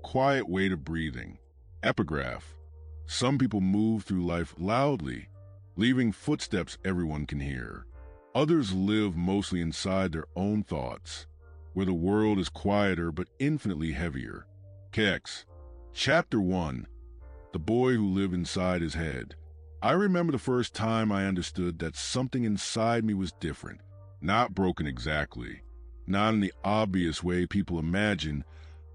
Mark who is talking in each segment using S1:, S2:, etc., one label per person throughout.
S1: quiet weight of breathing. Epigraph. Some people move through life loudly, leaving footsteps everyone can hear. Others live mostly inside their own thoughts, where the world is quieter but infinitely heavier. KX. Chapter 1. The Boy Who Lived Inside His Head. I remember the first time I understood that something inside me was different, not broken exactly, not in the obvious way people imagine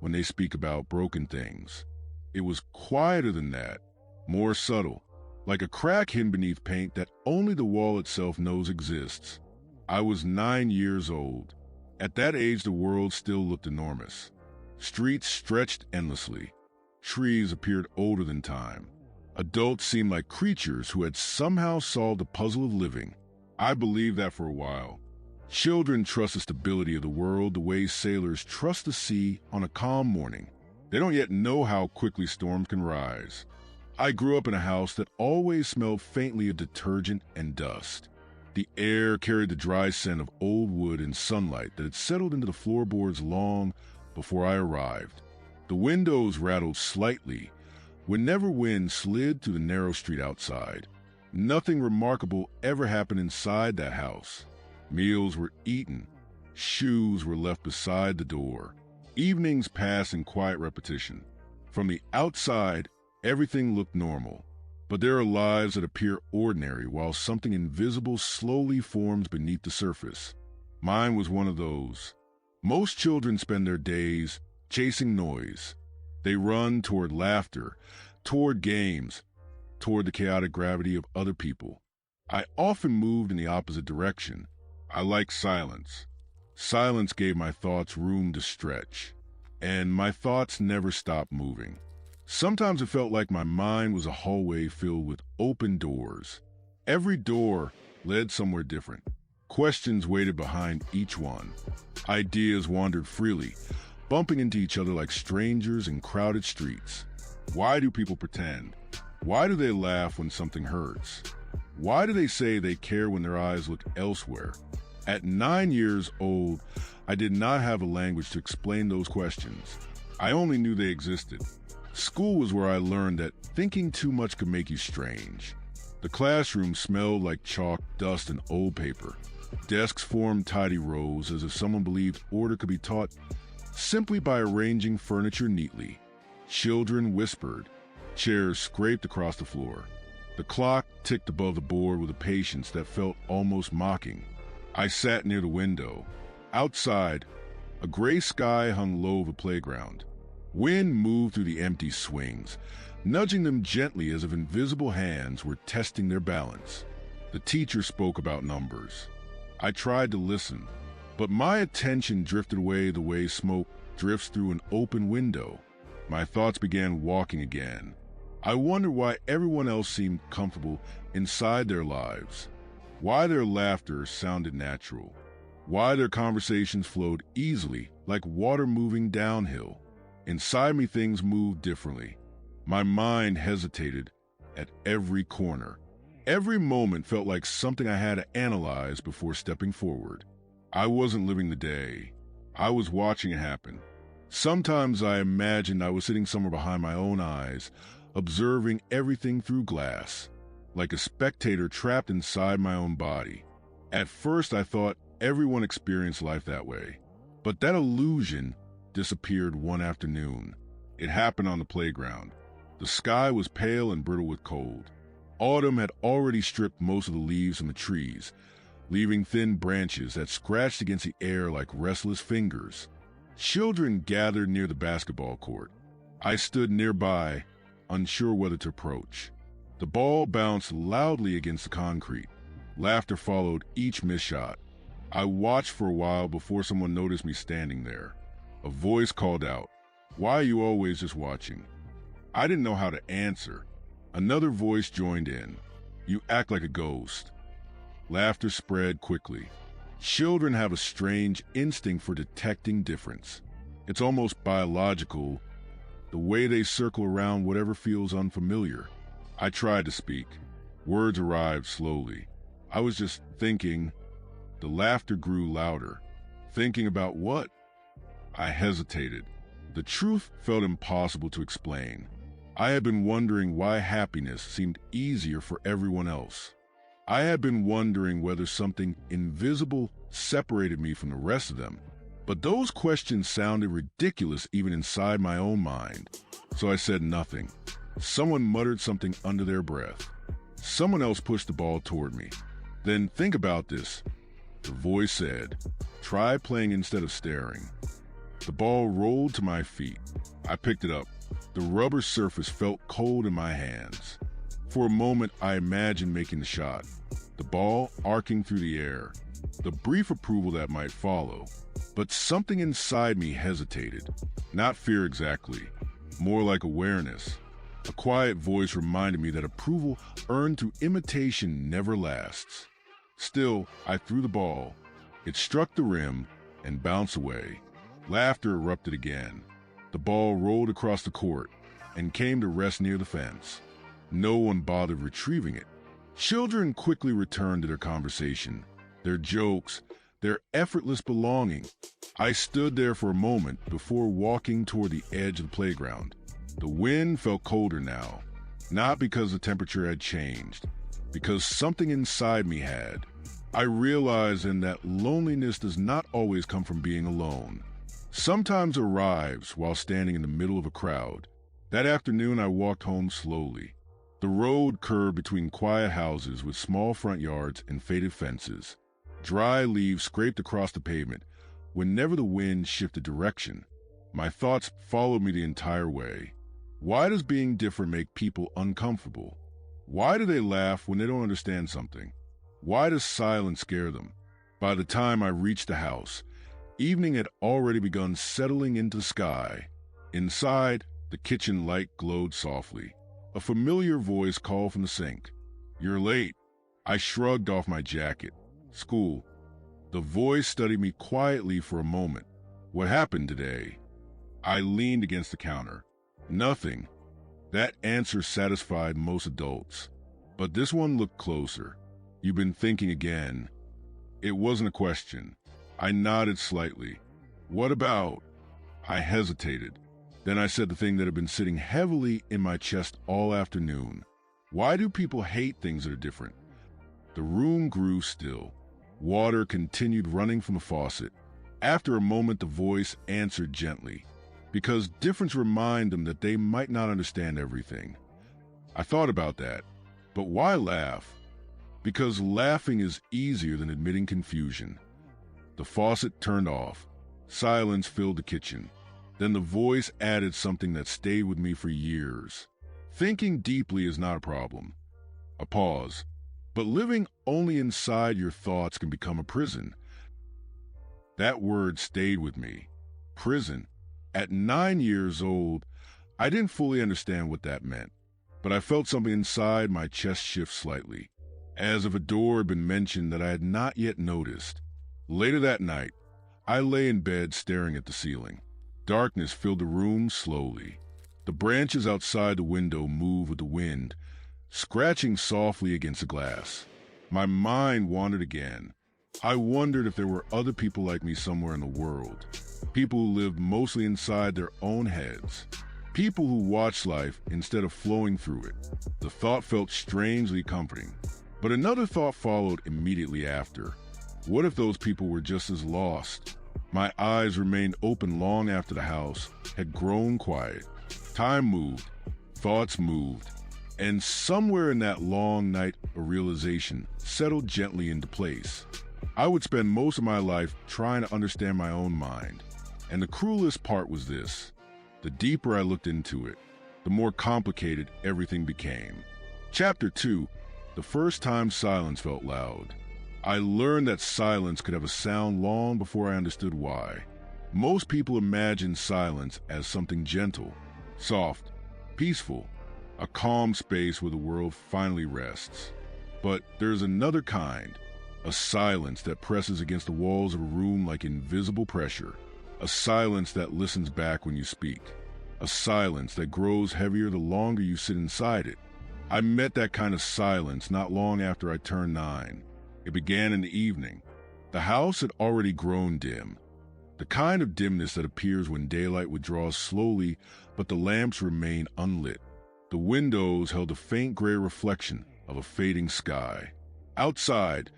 S1: when they speak about broken things. It was quieter than that, more subtle, like a crack hidden beneath paint that only the wall itself knows exists. I was 9 years old. At that age, the world still looked enormous. Streets stretched endlessly. Trees appeared older than time. Adults seemed like creatures who had somehow solved the puzzle of living. I believed that for a while. Children trust the stability of the world the way sailors trust the sea on a calm morning. They don't yet know how quickly storms can rise. I grew up in a house that always smelled faintly of detergent and dust. The air carried the dry scent of old wood and sunlight that had settled into the floorboards long before I arrived. The windows rattled slightly whenever wind slid through the narrow street outside. Nothing remarkable ever happened inside that house. Meals were eaten. Shoes were left beside the door. Evenings passed in quiet repetition. From the outside, everything looked normal. But there are lives that appear ordinary while something invisible slowly forms beneath the surface. Mine was one of those. Most children spend their days chasing noise. They run toward laughter, toward games, toward the chaotic gravity of other people. I often moved in the opposite direction. I liked silence. Silence gave my thoughts room to stretch, and my thoughts never stopped moving. Sometimes it felt like my mind was a hallway filled with open doors. Every door led somewhere different. Questions waited behind each one. Ideas wandered freely, bumping into each other like strangers in crowded streets. Why do people pretend? Why do they laugh when something hurts? Why do they say they care when their eyes look elsewhere? At 9 years old, I did not have a language to explain those questions. I only knew they existed. School was where I learned that thinking too much could make you strange. The classroom smelled like chalk, dust, and old paper. Desks formed tidy rows as if someone believed order could be taught simply by arranging furniture neatly. Children whispered. Chairs scraped across the floor. The clock ticked above the board with a patience that felt almost mocking. I sat near the window. Outside, a gray sky hung low over the playground. Wind moved through the empty swings, nudging them gently as if invisible hands were testing their balance. The teacher spoke about numbers. I tried to listen, but my attention drifted away the way smoke drifts through an open window. My thoughts began walking again. I wondered why everyone else seemed comfortable inside their lives, why their laughter sounded natural, why their conversations flowed easily like water moving downhill. Inside me, things moved differently. My mind hesitated at every corner. Every moment felt like something I had to analyze before stepping forward. I wasn't living the day. I was watching it happen. Sometimes I imagined I was sitting somewhere behind my own eyes, observing everything through glass, like a spectator trapped inside my own body. At first, I thought everyone experienced life that way. But that illusion disappeared one afternoon. It happened on the playground. The sky was pale and brittle with cold. Autumn had already stripped most of the leaves from the trees, leaving thin branches that scratched against the air like restless fingers. Children gathered near the basketball court. I stood nearby, unsure whether to approach. The ball bounced loudly against the concrete. Laughter followed each missed shot. I watched for a while before someone noticed me standing there. A voice called out, "Why are you always just watching?" I didn't know how to answer. Another voice joined in. "You act like a ghost." Laughter spread quickly. Children have a strange instinct for detecting difference. It's almost biological, the way they circle around whatever feels unfamiliar. I tried to speak. Words arrived slowly. I was just thinking. The laughter grew louder. Thinking about what? I hesitated. The truth felt impossible to explain. I had been wondering why happiness seemed easier for everyone else. I had been wondering whether something invisible separated me from the rest of them. But those questions sounded ridiculous even inside my own mind. So I said nothing. Someone muttered something under their breath. Someone else pushed the ball toward me. Then think about this. The voice said, "Try playing instead of staring." The ball rolled to my feet. I picked it up. The rubber surface felt cold in my hands. For a moment, I imagined making the shot. The ball arcing through the air. The brief approval that might follow. But something inside me hesitated. Not fear exactly. More like awareness. A quiet voice reminded me that approval earned through imitation never lasts. Still, I threw the ball. It struck the rim and bounced away. Laughter erupted again. The ball rolled across the court and came to rest near the fence. No one bothered retrieving it. Children quickly returned to their conversation, their jokes, their effortless belonging. I stood there for a moment before walking toward the edge of the playground. The wind felt colder now, not because the temperature had changed, because something inside me had. I realized then that loneliness does not always come from being alone. Sometimes arrives while standing in the middle of a crowd. That afternoon I walked home slowly. The road curved between quiet houses with small front yards and faded fences. Dry leaves scraped across the pavement whenever the wind shifted direction. My thoughts followed me the entire way. Why does being different make people uncomfortable? Why do they laugh when they don't understand something? Why does silence scare them? By the time I reached the house, evening had already begun settling into the sky. Inside, the kitchen light glowed softly. A familiar voice called from the sink. "You're late." I shrugged off my jacket. "School." The voice studied me quietly for a moment. "What happened today?" I leaned against the counter. "Nothing." That answer satisfied most adults. But this one looked closer. "You've been thinking again." It wasn't a question. I nodded slightly. "What about?" I hesitated. Then I said the thing that had been sitting heavily in my chest all afternoon. Why do people hate things that are different? The room grew still. Water continued running from the faucet. After a moment, the voice answered gently, because difference reminded them that they might not understand everything. I thought about that. But why laugh? Because laughing is easier than admitting confusion. The faucet turned off. Silence filled the kitchen. Then the voice added something that stayed with me for years. Thinking deeply is not a problem. A pause. But living only inside your thoughts can become a prison. That word stayed with me. Prison. At 9 years old, I didn't fully understand what that meant, but I felt something inside my chest shift slightly, as if a door had been mentioned that I had not yet noticed. Later that night, I lay in bed staring at the ceiling. Darkness filled the room slowly. The branches outside the window moved with the wind, scratching softly against the glass. My mind wandered again. I wondered if there were other people like me somewhere in the world. People who lived mostly inside their own heads. People who watched life instead of flowing through it. The thought felt strangely comforting. But another thought followed immediately after. What if those people were just as lost? My eyes remained open long after the house had grown quiet. Time moved, thoughts moved, and somewhere in that long night a realization settled gently into place. I would spend most of my life trying to understand my own mind. And the cruelest part was this. The deeper I looked into it, the more complicated everything became. Chapter 2, the first time silence felt loud. I learned that silence could have a sound long before I understood why. Most people imagine silence as something gentle, soft, peaceful, a calm space where the world finally rests. But there's another kind, a silence that presses against the walls of a room like invisible pressure, a silence that listens back when you speak, a silence that grows heavier the longer you sit inside it. I met that kind of silence not long after I turned 9. It began in the evening. The house had already grown dim. The kind of dimness that appears when daylight withdraws slowly, but the lamps remain unlit. The windows held a faint gray reflection of a fading sky. Outside,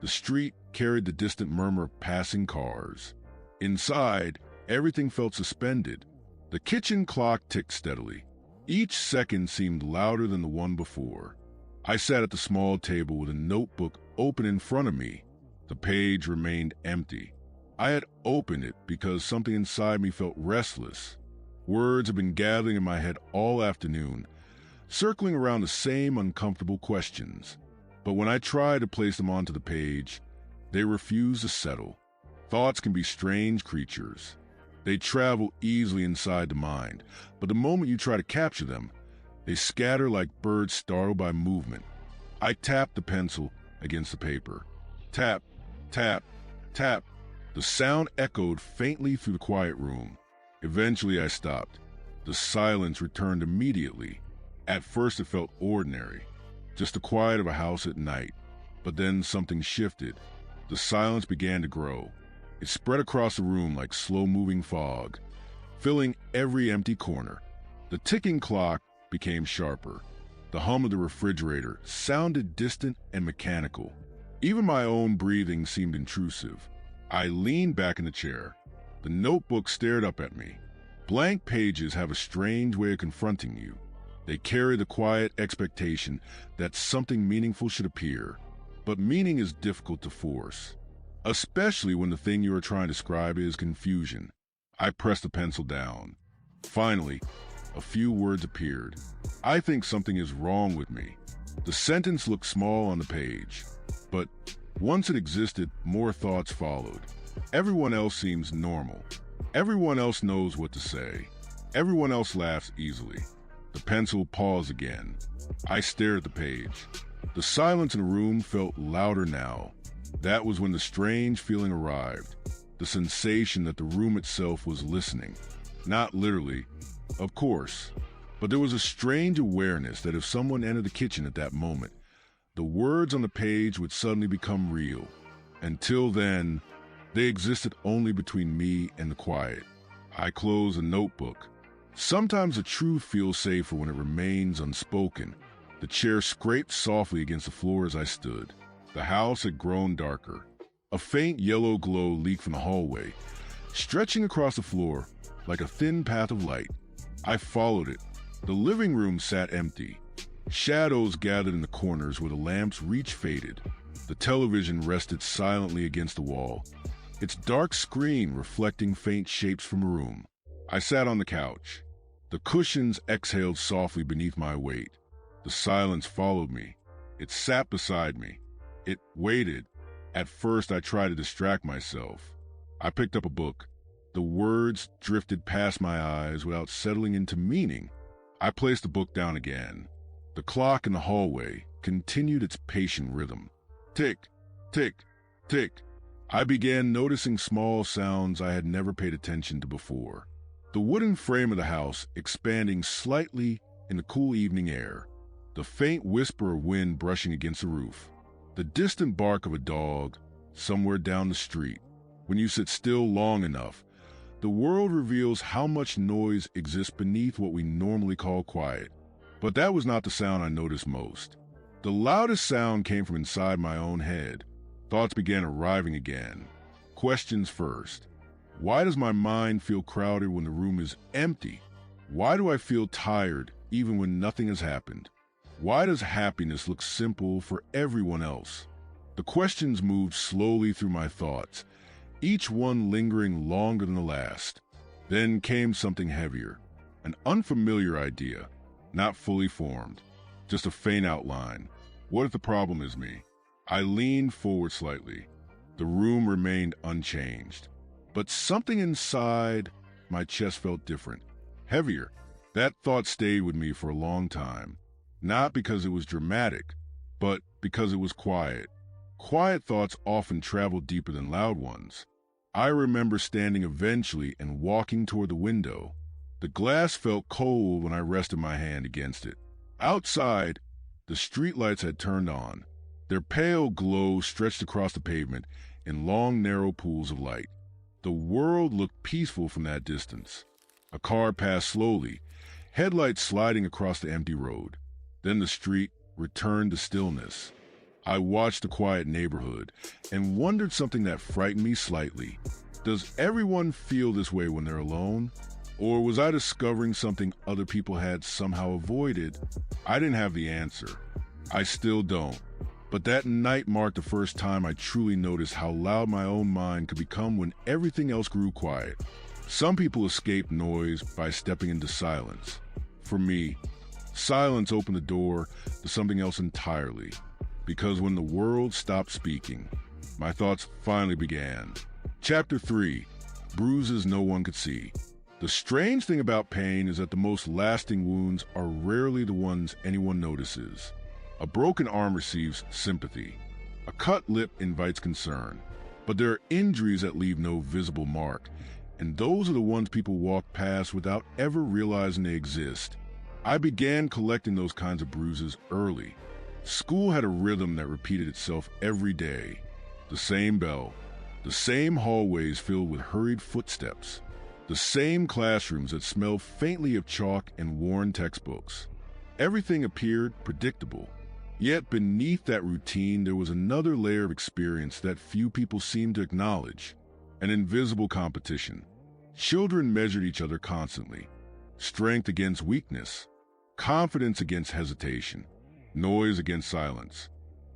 S1: the street carried the distant murmur of passing cars. Inside, everything felt suspended. The kitchen clock ticked steadily. Each second seemed louder than the one before. I sat at the small table with a notebook open in front of me. The page remained empty. I had opened it because something inside me felt restless. Words had been gathering in my head all afternoon, circling around the same uncomfortable questions. But when I tried to place them onto the page, they refused to settle. Thoughts can be strange creatures. They travel easily inside the mind, but the moment you try to capture them, they scatter like birds startled by movement. I tapped the pencil against the paper. Tap, tap, tap. The sound echoed faintly through the quiet room. Eventually I stopped. The silence returned immediately. At first it felt ordinary, just the quiet of a house at night. But then something shifted. The silence began to grow. It spread across the room like slow-moving fog, filling every empty corner. The ticking clock became sharper. The hum of the refrigerator sounded distant and mechanical. Even my own breathing seemed intrusive. I leaned back in the chair. The notebook stared up at me. Blank pages have a strange way of confronting you. They carry the quiet expectation that something meaningful should appear. But meaning is difficult to force, especially when the thing you are trying to describe is confusion. I pressed the pencil down. Finally, a few words appeared. I think something is wrong with me. The sentence looked small on the page, but once it existed, more thoughts followed. Everyone else seems normal. Everyone else knows what to say. Everyone else laughs easily. The pencil paused again. I stared at the page. The silence in the room felt louder now. That was when the strange feeling arrived. The sensation that the room itself was listening. Not literally, of course, but there was a strange awareness that if someone entered the kitchen at that moment, the words on the page would suddenly become real. Until then, they existed only between me and the quiet. I closed the notebook. Sometimes the truth feels safer when it remains unspoken. The chair scraped softly against the floor as I stood. The house had grown darker. A faint yellow glow leaked from the hallway, stretching across the floor like a thin path of light. I followed it. The living room sat empty. Shadows gathered in the corners where the lamp's reach faded. The television rested silently against the wall, its dark screen reflecting faint shapes from the room. I sat on the couch. The cushions exhaled softly beneath my weight. The silence followed me. It sat beside me. It waited. At first, I tried to distract myself. I picked up a book. The words drifted past my eyes without settling into meaning. I placed the book down again. The clock in the hallway continued its patient rhythm. Tick, tick, tick. I began noticing small sounds I had never paid attention to before. The wooden frame of the house expanding slightly in the cool evening air. The faint whisper of wind brushing against the roof. The distant bark of a dog somewhere down the street. When you sit still long enough, the world reveals how much noise exists beneath what we normally call quiet. But that was not the sound I noticed most. The loudest sound came from inside my own head. Thoughts began arriving again. Questions first. Why does my mind feel crowded when the room is empty? Why do I feel tired even when nothing has happened? Why does happiness look simple for everyone else? The questions moved slowly through my thoughts, each one lingering longer than the last. Then came something heavier, an unfamiliar idea, not fully formed, just a faint outline. What if the problem is me? I leaned forward slightly. The room remained unchanged, but something inside my chest felt different, heavier. That thought stayed with me for a long time, not because it was dramatic, but because it was quiet. Quiet thoughts often travel deeper than loud ones. I remember standing eventually and walking toward the window. The glass felt cold when I rested my hand against it. Outside, the streetlights had turned on. Their pale glow stretched across the pavement in long, narrow pools of light. The world looked peaceful from that distance. A car passed slowly, headlights sliding across the empty road. Then the street returned to stillness. I watched the quiet neighborhood and wondered something that frightened me slightly. Does everyone feel this way when they're alone? Or was I discovering something other people had somehow avoided? I didn't have the answer. I still don't. But that night marked the first time I truly noticed how loud my own mind could become when everything else grew quiet. Some people escape noise by stepping into silence. For me, silence opened the door to something else entirely. Because when the world stopped speaking, my thoughts finally began. Chapter 3, Bruises No One Could See. The strange thing about pain is that the most lasting wounds are rarely the ones anyone notices. A broken arm receives sympathy. A cut lip invites concern. But there are injuries that leave no visible mark, and those are the ones people walk past without ever realizing they exist. I began collecting those kinds of bruises early. School had a rhythm that repeated itself every day. The same bell, the same hallways filled with hurried footsteps, the same classrooms that smelled faintly of chalk and worn textbooks. Everything appeared predictable. Yet beneath that routine there was another layer of experience that few people seemed to acknowledge. An invisible competition. Children measured each other constantly. Strength against weakness. Confidence against hesitation. Noise against silence.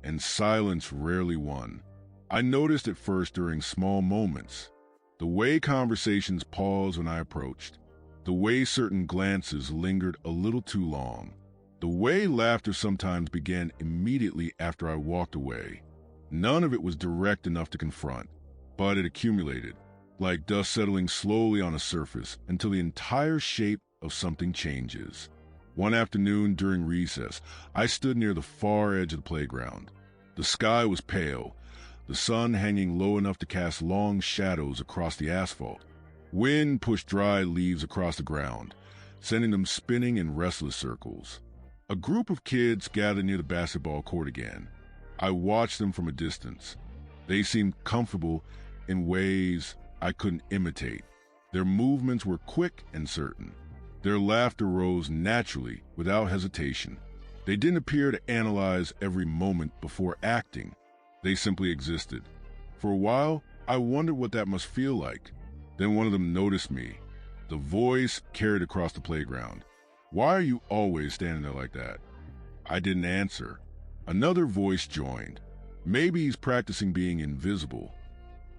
S1: And silence rarely won. I noticed it first during small moments. The way conversations paused when I approached. The way certain glances lingered a little too long. The way laughter sometimes began immediately after I walked away. None of it was direct enough to confront, but it accumulated, like dust settling slowly on a surface until the entire shape of something changes. One afternoon during recess, I stood near the far edge of the playground. The sky was pale, the sun hanging low enough to cast long shadows across the asphalt. Wind pushed dry leaves across the ground, sending them spinning in restless circles. A group of kids gathered near the basketball court again. I watched them from a distance. They seemed comfortable in ways I couldn't imitate. Their movements were quick and certain. Their laughter rose naturally, without hesitation. They didn't appear to analyze every moment before acting. They simply existed. For a while, I wondered what that must feel like. Then one of them noticed me. The voice carried across the playground. "Why are you always standing there like that?" I didn't answer. Another voice joined. "Maybe he's practicing being invisible."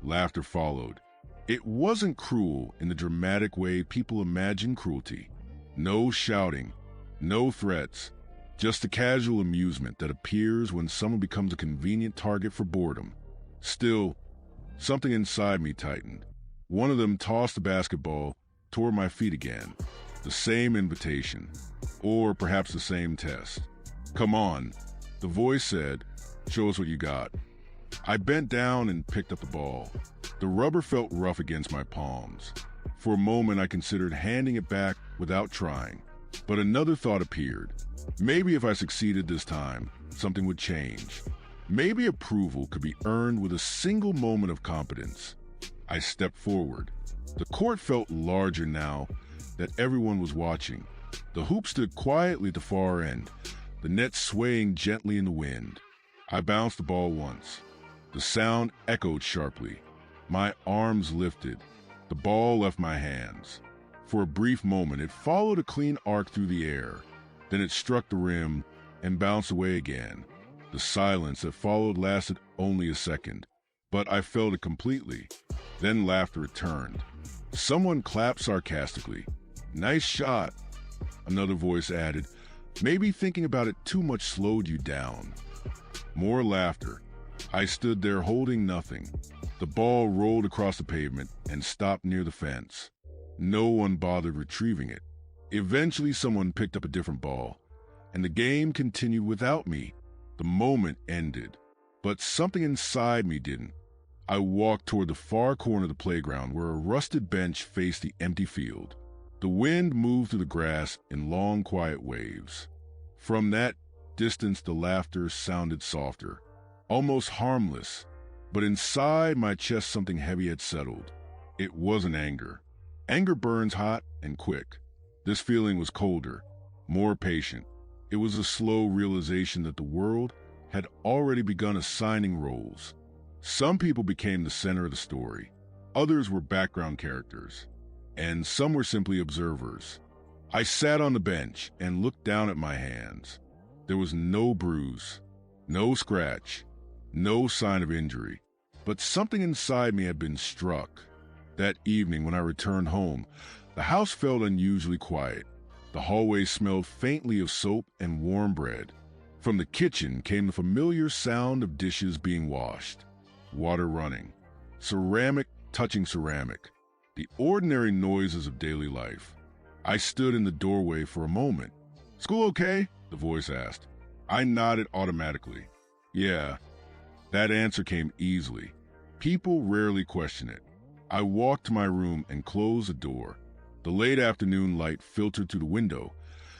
S1: Laughter followed. It wasn't cruel in the dramatic way people imagine cruelty. No shouting, no threats, just the casual amusement that appears when someone becomes a convenient target for boredom. Still, something inside me tightened. One of them tossed the basketball toward my feet again. The same invitation, or perhaps the same test. "Come on," the voice said, "show us what you got." I bent down and picked up the ball. The rubber felt rough against my palms. For a moment I considered handing it back without trying. But another thought appeared. Maybe if I succeeded this time, something would change. Maybe approval could be earned with a single moment of competence. I stepped forward. The court felt larger now that everyone was watching. The hoop stood quietly at the far end, the net swaying gently in the wind. I bounced the ball once. The sound echoed sharply. My arms lifted. The ball left my hands. For a brief moment, it followed a clean arc through the air. Then it struck the rim and bounced away again. The silence that followed lasted only a second, but I felt it completely. Then laughter returned. Someone clapped sarcastically. "Nice shot," another voice added. "Maybe thinking about it too much slowed you down." More laughter. I stood there holding nothing. The ball rolled across the pavement and stopped near the fence. No one bothered retrieving it. Eventually someone picked up a different ball, and the game continued without me. The moment ended, but something inside me didn't. I walked toward the far corner of the playground where a rusted bench faced the empty field. The wind moved through the grass in long, quiet waves. From that distance, the laughter sounded softer, almost harmless, but inside my chest something heavy had settled. It wasn't anger. Anger burns hot and quick. This feeling was colder, more patient. It was a slow realization that the world had already begun assigning roles. Some people became the center of the story. Others were background characters. And some were simply observers. I sat on the bench and looked down at my hands. There was no bruise, no scratch, no sign of injury. But something inside me had been struck. That evening when I returned home, the house felt unusually quiet. The hallway smelled faintly of soap and warm bread. From the kitchen came the familiar sound of dishes being washed, water running, ceramic touching ceramic, the ordinary noises of daily life. I stood in the doorway for a moment. "School okay?" the voice asked. I nodded automatically. Yeah, that answer came easily. People rarely question it. I walked to my room and closed the door. The late afternoon light filtered through the window,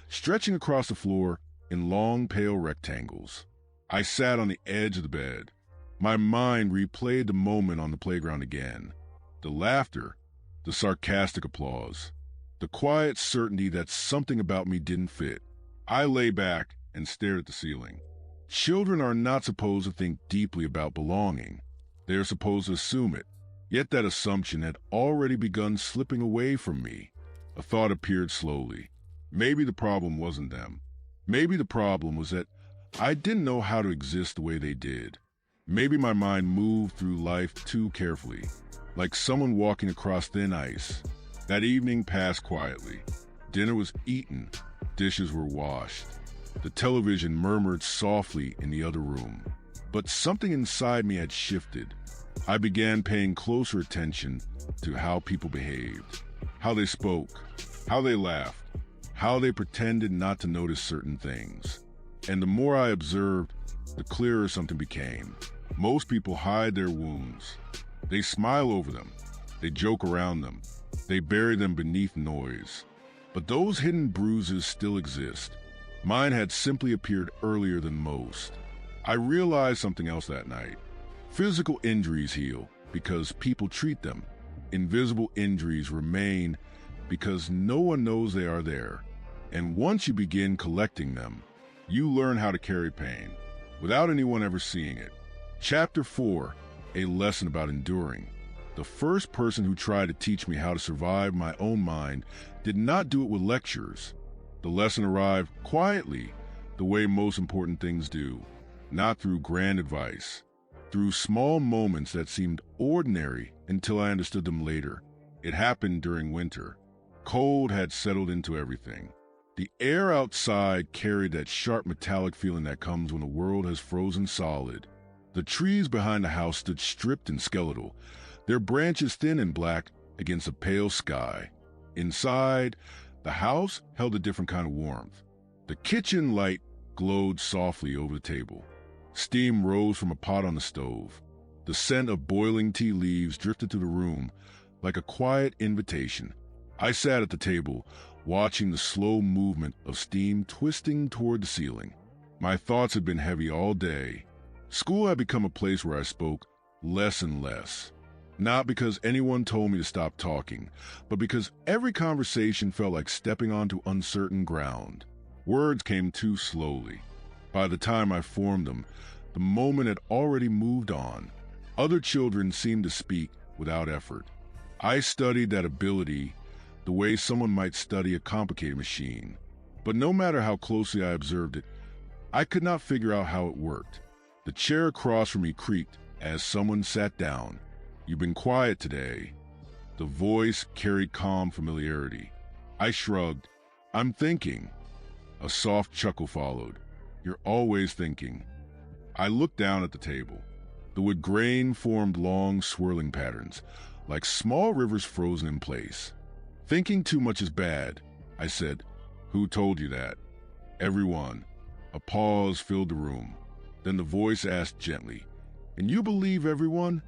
S1: stretching across the floor in long, pale rectangles. I sat on the edge of the bed. My mind replayed the moment on the playground again. The laughter, the sarcastic applause, the quiet certainty that something about me didn't fit. I lay back and stared at the ceiling. Children are not supposed to think deeply about belonging. They are supposed to assume it. Yet that assumption had already begun slipping away from me. A thought appeared slowly. Maybe the problem wasn't them. Maybe the problem was that I didn't know how to exist the way they did. Maybe my mind moved through life too carefully, like someone walking across thin ice. That evening passed quietly. Dinner was eaten. Dishes were washed. The television murmured softly in the other room. But something inside me had shifted. I began paying closer attention to how people behaved, how they spoke, how they laughed, how they pretended not to notice certain things. And the more I observed, the clearer something became. Most people hide their wounds. They smile over them. They joke around them. They bury them beneath noise. But those hidden bruises still exist. Mine had simply appeared earlier than most. I realized something else that night. Physical injuries heal because people treat them. Invisible injuries remain because no one knows they are there. And once you begin collecting them, you learn how to carry pain without anyone ever seeing it. Chapter 4, a lesson about enduring. The first person who tried to teach me how to survive my own mind did not do it with lectures. The lesson arrived quietly, the way most important things do, not through grand advice. Through small moments that seemed ordinary until I understood them later. It happened during winter. Cold had settled into everything. The air outside carried that sharp metallic feeling that comes when the world has frozen solid. The trees behind the house stood stripped and skeletal, their branches thin and black against a pale sky. Inside, the house held a different kind of warmth. The kitchen light glowed softly over the table. Steam rose from a pot on the stove. The scent of boiling tea leaves drifted through the room like a quiet invitation. I sat at the table, watching the slow movement of steam twisting toward the ceiling. My thoughts had been heavy all day. School had become a place where I spoke less and less. Not because anyone told me to stop talking, but because every conversation felt like stepping onto uncertain ground. Words came too slowly. By the time I formed them, the moment had already moved on. Other children seemed to speak without effort. I studied that ability the way someone might study a complicated machine. But no matter how closely I observed it, I could not figure out how it worked. The chair across from me creaked as someone sat down. "You've been quiet today." The voice carried calm familiarity. I shrugged. "I'm thinking." A soft chuckle followed. "You're always thinking." I looked down at the table. The wood grain formed long, swirling patterns, like small rivers frozen in place. "Thinking too much is bad," I said. "Who told you that?" "Everyone." A pause filled the room. Then the voice asked gently, "And you believe everyone?"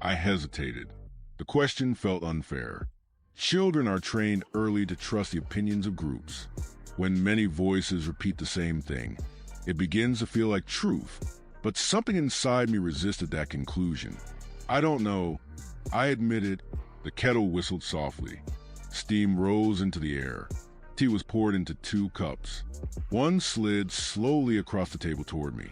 S1: I hesitated. The question felt unfair. Children are trained early to trust the opinions of groups. When many voices repeat the same thing, it begins to feel like truth. But something inside me resisted that conclusion. "I don't know," I admitted. The kettle whistled softly. Steam rose into the air. Tea was poured into 2 cups. One slid slowly across the table toward me.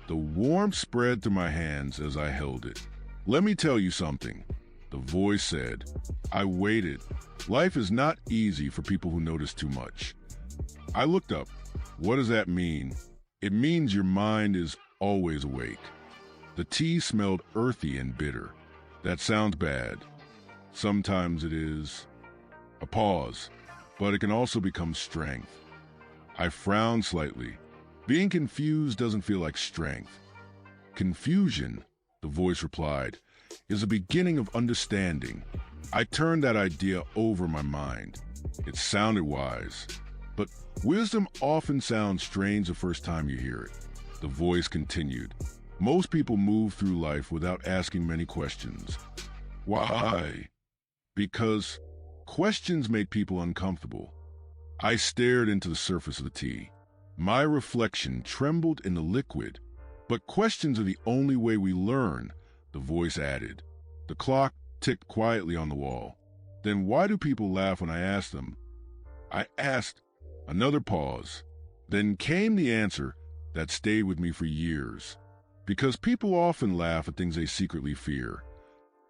S1: The warmth spread through my hands as I held it. "Let me tell you something," the voice said. I waited. Life is not easy for people who notice too much. I looked up. What does that mean? It means your mind is always awake. The tea smelled earthy and bitter. That sounds bad. Sometimes it is. A pause, but it can also become strength. I frowned slightly. Being confused doesn't feel like strength. Confusion, the voice replied, is a beginning of understanding. I turned that idea over my mind. It sounded wise, but wisdom often sounds strange the first time you hear it. The voice continued. Most people move through life without asking many questions. Why? Because questions make people uncomfortable. I stared into the surface of the tea. My reflection trembled in the liquid. But questions are the only way we learn, the voice added. The clock ticked quietly on the wall. Then why do people laugh when I ask them? I asked. Another pause. Then came the answer that stayed with me for years. Because people often laugh at things they secretly fear.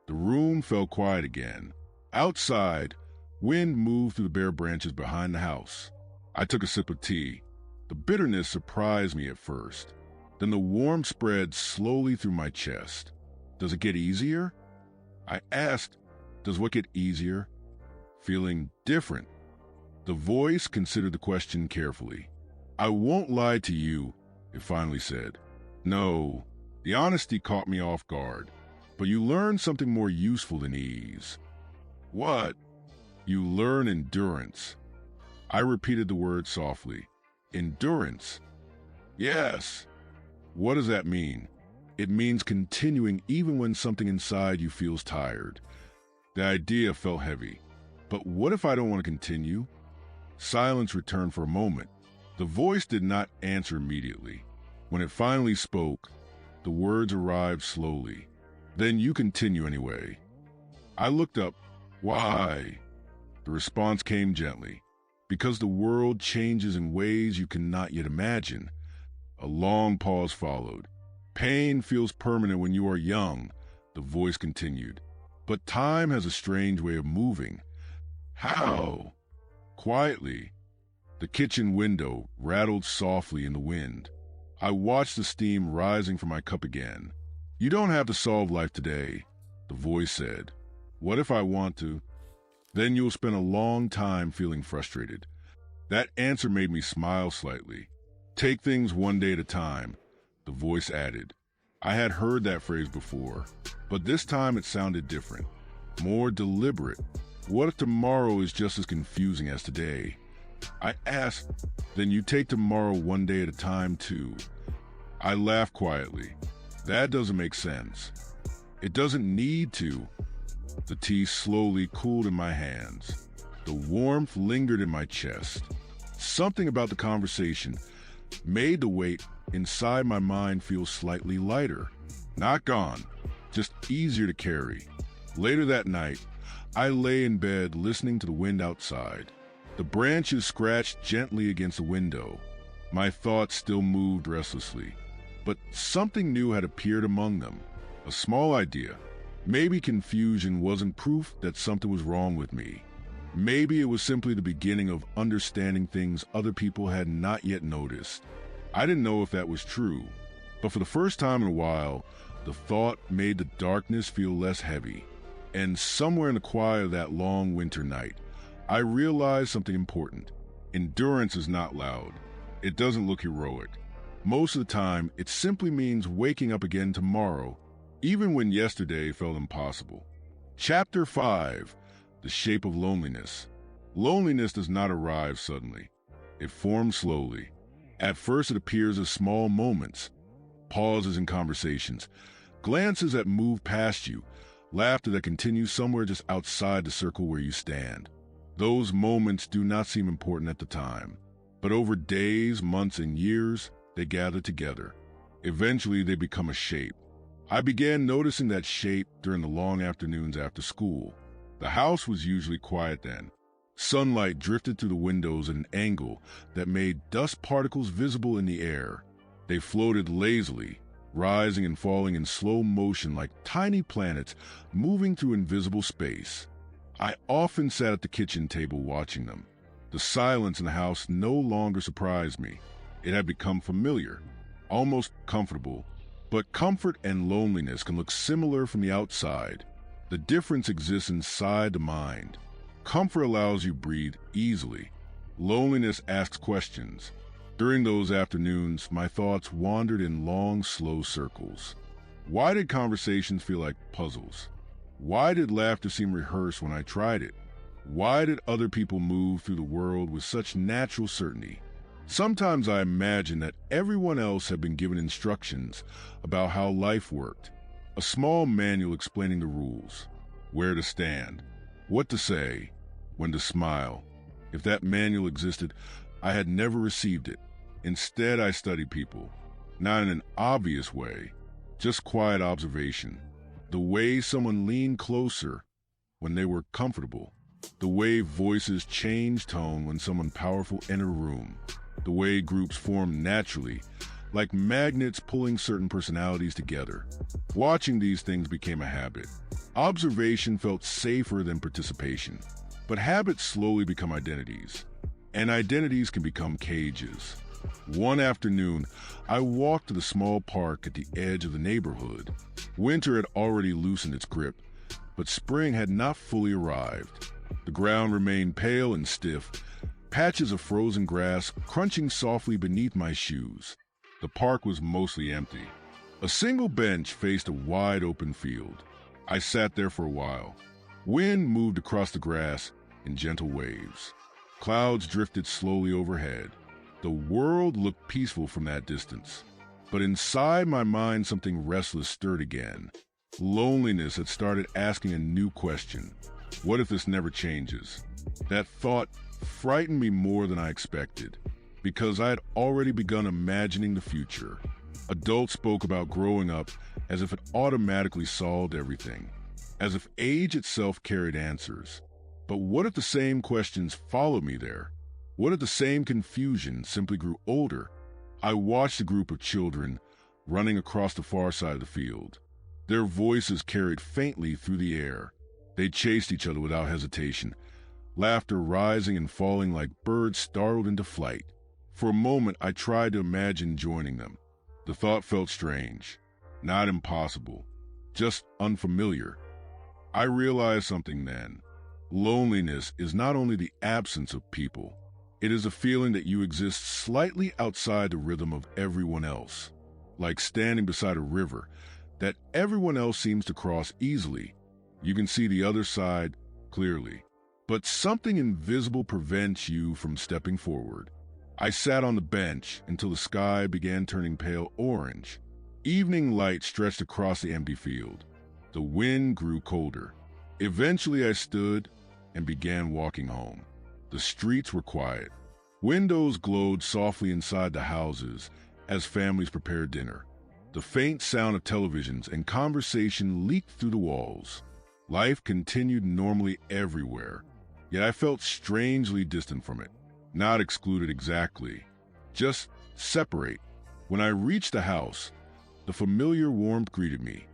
S1: The room fell quiet again. Outside, wind moved through the bare branches behind the house. I took a sip of tea. The bitterness surprised me at first. Then the warmth spread slowly through my chest. Does it get easier? I asked, does what get easier? Feeling different. The voice considered the question carefully. I won't lie to you, it finally said. No, the honesty caught me off guard. But you learn something more useful than ease. What? You learn endurance. I repeated the word softly. Endurance? Yes. What does that mean? It means continuing even when something inside you feels tired. The idea felt heavy. But what if I don't want to continue? Silence returned for a moment. The voice did not answer immediately. When it finally spoke, the words arrived slowly. Then you continue anyway. I looked up. Why? The response came gently. Because the world changes in ways you cannot yet imagine. A long pause followed. Pain feels permanent when you are young, the voice continued. But time has a strange way of moving. How? Quietly. The kitchen window rattled softly in the wind. I watched the steam rising from my cup again. You don't have to solve life today, the voice said. What if I want to? Then you'll spend a long time feeling frustrated. That answer made me smile slightly. Take things one day at a time, the voice added. I had heard that phrase before, but this time it sounded different, more deliberate. What if tomorrow is just as confusing as today? I asked, then you take tomorrow one day at a time too. I laughed quietly. That doesn't make sense. It doesn't need to. The tea slowly cooled in my hands. The warmth lingered in my chest. Something about the conversation made the weight inside my mind feel slightly lighter. Not gone, just easier to carry. Later that night, I lay in bed listening to the wind outside. The branches scratched gently against the window. My thoughts still moved restlessly. But something new had appeared among them. A small idea. Maybe confusion wasn't proof that something was wrong with me. Maybe it was simply the beginning of understanding things other people had not yet noticed. I didn't know if that was true, but for the first time in a while, the thought made the darkness feel less heavy. And somewhere in the quiet of that long winter night, I realized something important. Endurance is not loud. It doesn't look heroic. Most of the time, it simply means waking up again tomorrow, even when yesterday felt impossible. Chapter 5. The Shape of Loneliness. Loneliness does not arrive suddenly. It forms slowly. At first it appears as small moments, pauses in conversations, glances that move past you, laughter that continues somewhere just outside the circle where you stand. Those moments do not seem important at the time, but over days, months, and years, they gather together. Eventually they become a shape. I began noticing that shape during the long afternoons after school. The house was usually quiet then. Sunlight drifted through the windows at an angle that made dust particles visible in the air. They floated lazily, rising and falling in slow motion like tiny planets moving through invisible space. I often sat at the kitchen table watching them. The silence in the house no longer surprised me. It had become familiar, almost comfortable. But comfort and loneliness can look similar from the outside. The difference exists inside the mind. Comfort allows you to breathe easily. Loneliness asks questions. During those afternoons, my thoughts wandered in long, slow circles. Why did conversations feel like puzzles? Why did laughter seem rehearsed when I tried it? Why did other people move through the world with such natural certainty? Sometimes I imagine that everyone else had been given instructions about how life worked. A small manual explaining the rules, where to stand, what to say, when to smile. If that manual existed, I had never received it. Instead, I studied people, not in an obvious way, just quiet observation. The way someone leaned closer when they were comfortable. The way voices changed tone when someone powerful entered a room. The way groups formed naturally, like magnets pulling certain personalities together. Watching these things became a habit. Observation felt safer than participation. But habits slowly become identities, and identities can become cages. One afternoon, I walked to the small park at the edge of the neighborhood. Winter had already loosened its grip, but spring had not fully arrived. The ground remained pale and stiff, patches of frozen grass crunching softly beneath my shoes. The park was mostly empty. A single bench faced a wide open field. I sat there for a while. Wind moved across the grass in gentle waves. Clouds drifted slowly overhead. The world looked peaceful from that distance. But inside my mind, something restless stirred again. Loneliness had started asking a new question. What if this never changes? That thought frightened me more than I expected, because I had already begun imagining the future. Adults spoke about growing up as if it automatically solved everything, as if age itself carried answers. But what if the same questions followed me there? What if the same confusion simply grew older? I watched a group of children running across the far side of the field. Their voices carried faintly through the air. They chased each other without hesitation, laughter rising and falling like birds startled into flight. For a moment, I tried to imagine joining them. The thought felt strange, not impossible, just unfamiliar. I realized something then. Loneliness is not only the absence of people. It is a feeling that you exist slightly outside the rhythm of everyone else, like standing beside a river that everyone else seems to cross easily. You can see the other side clearly, but something invisible prevents you from stepping forward. I sat on the bench until the sky began turning pale orange. Evening light stretched across the empty field. The wind grew colder. Eventually I stood and began walking home. The streets were quiet. Windows glowed softly inside the houses as families prepared dinner. The faint sound of televisions and conversation leaked through the walls. Life continued normally everywhere, yet I felt strangely distant from it. Not excluded exactly, just separate. When I reached the house, the familiar warmth greeted me.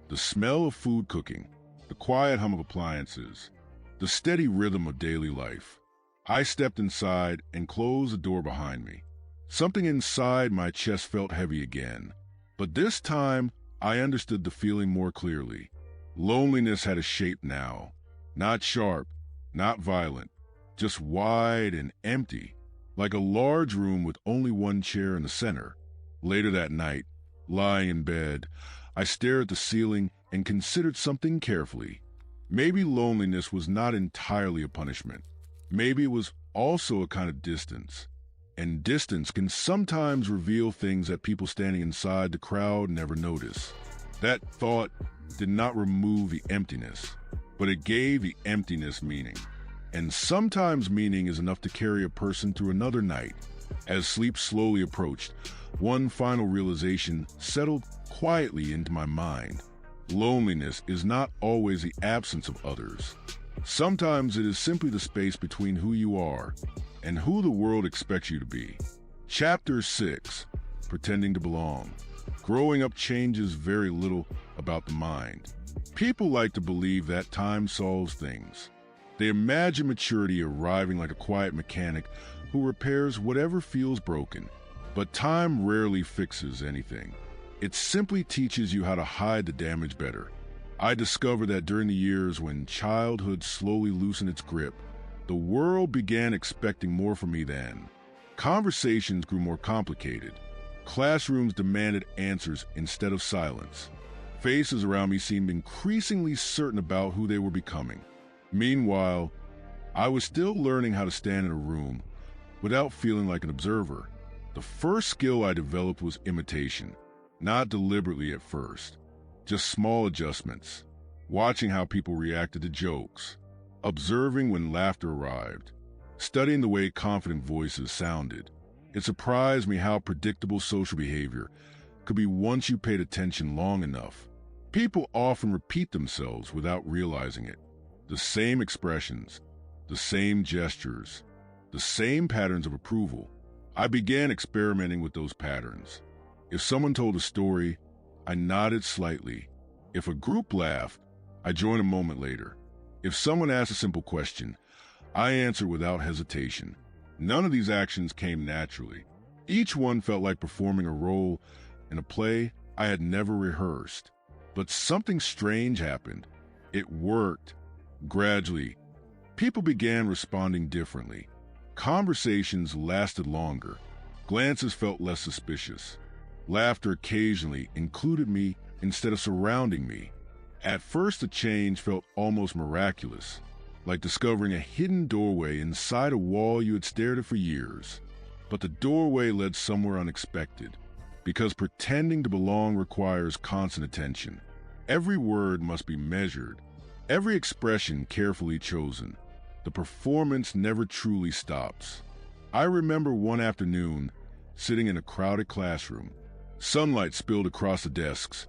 S1: The smell of food cooking, the quiet hum of appliances, the steady rhythm of daily life. I stepped inside and closed the door behind me. Something inside my chest felt heavy again, but this time I understood the feeling more clearly. Loneliness had a shape now, not sharp, not violent, just wide and empty, like a large room with only one chair in the center. Later that night, lying in bed, I stared at the ceiling and considered something carefully. Maybe loneliness was not entirely a punishment. Maybe it was also a kind of distance. And distance can sometimes reveal things that people standing inside the crowd never notice. That thought did not remove the emptiness, but it gave the emptiness meaning. And sometimes meaning is enough to carry a person through another night. As sleep slowly approached, one final realization settled quietly into my mind. Loneliness is not always the absence of others. Sometimes it is simply the space between who you are and who the world expects you to be. Chapter 6, Pretending to Belong. Growing up changes very little about the mind. People like to believe that time solves things. They imagine maturity arriving like a quiet mechanic who repairs whatever feels broken. But time rarely fixes anything. It simply teaches you how to hide the damage better. I discovered that during the years when childhood slowly loosened its grip, the world began expecting more from me then. Conversations grew more complicated. Classrooms demanded answers instead of silence. Faces around me seemed increasingly certain about who they were becoming. Meanwhile, I was still learning how to stand in a room without feeling like an observer. The first skill I developed was imitation, not deliberately at first, just small adjustments, watching how people reacted to jokes, observing when laughter arrived, studying the way confident voices sounded. It surprised me how predictable social behavior could be once you paid attention long enough. People often repeat themselves without realizing it. The same expressions, the same gestures, the same patterns of approval. I began experimenting with those patterns. If someone told a story, I nodded slightly. If a group laughed, I joined a moment later. If someone asked a simple question, I answered without hesitation. None of these actions came naturally. Each one felt like performing a role in a play I had never rehearsed. But something strange happened. It worked. Gradually, people began responding differently. Conversations lasted longer. Glances felt less suspicious. Laughter occasionally included me instead of surrounding me. At first, the change felt almost miraculous, like discovering a hidden doorway inside a wall you had stared at for years. But the doorway led somewhere unexpected, because pretending to belong requires constant attention. Every word must be measured, every expression carefully chosen. The performance never truly stops. I remember one afternoon, sitting in a crowded classroom. Sunlight spilled across the desks,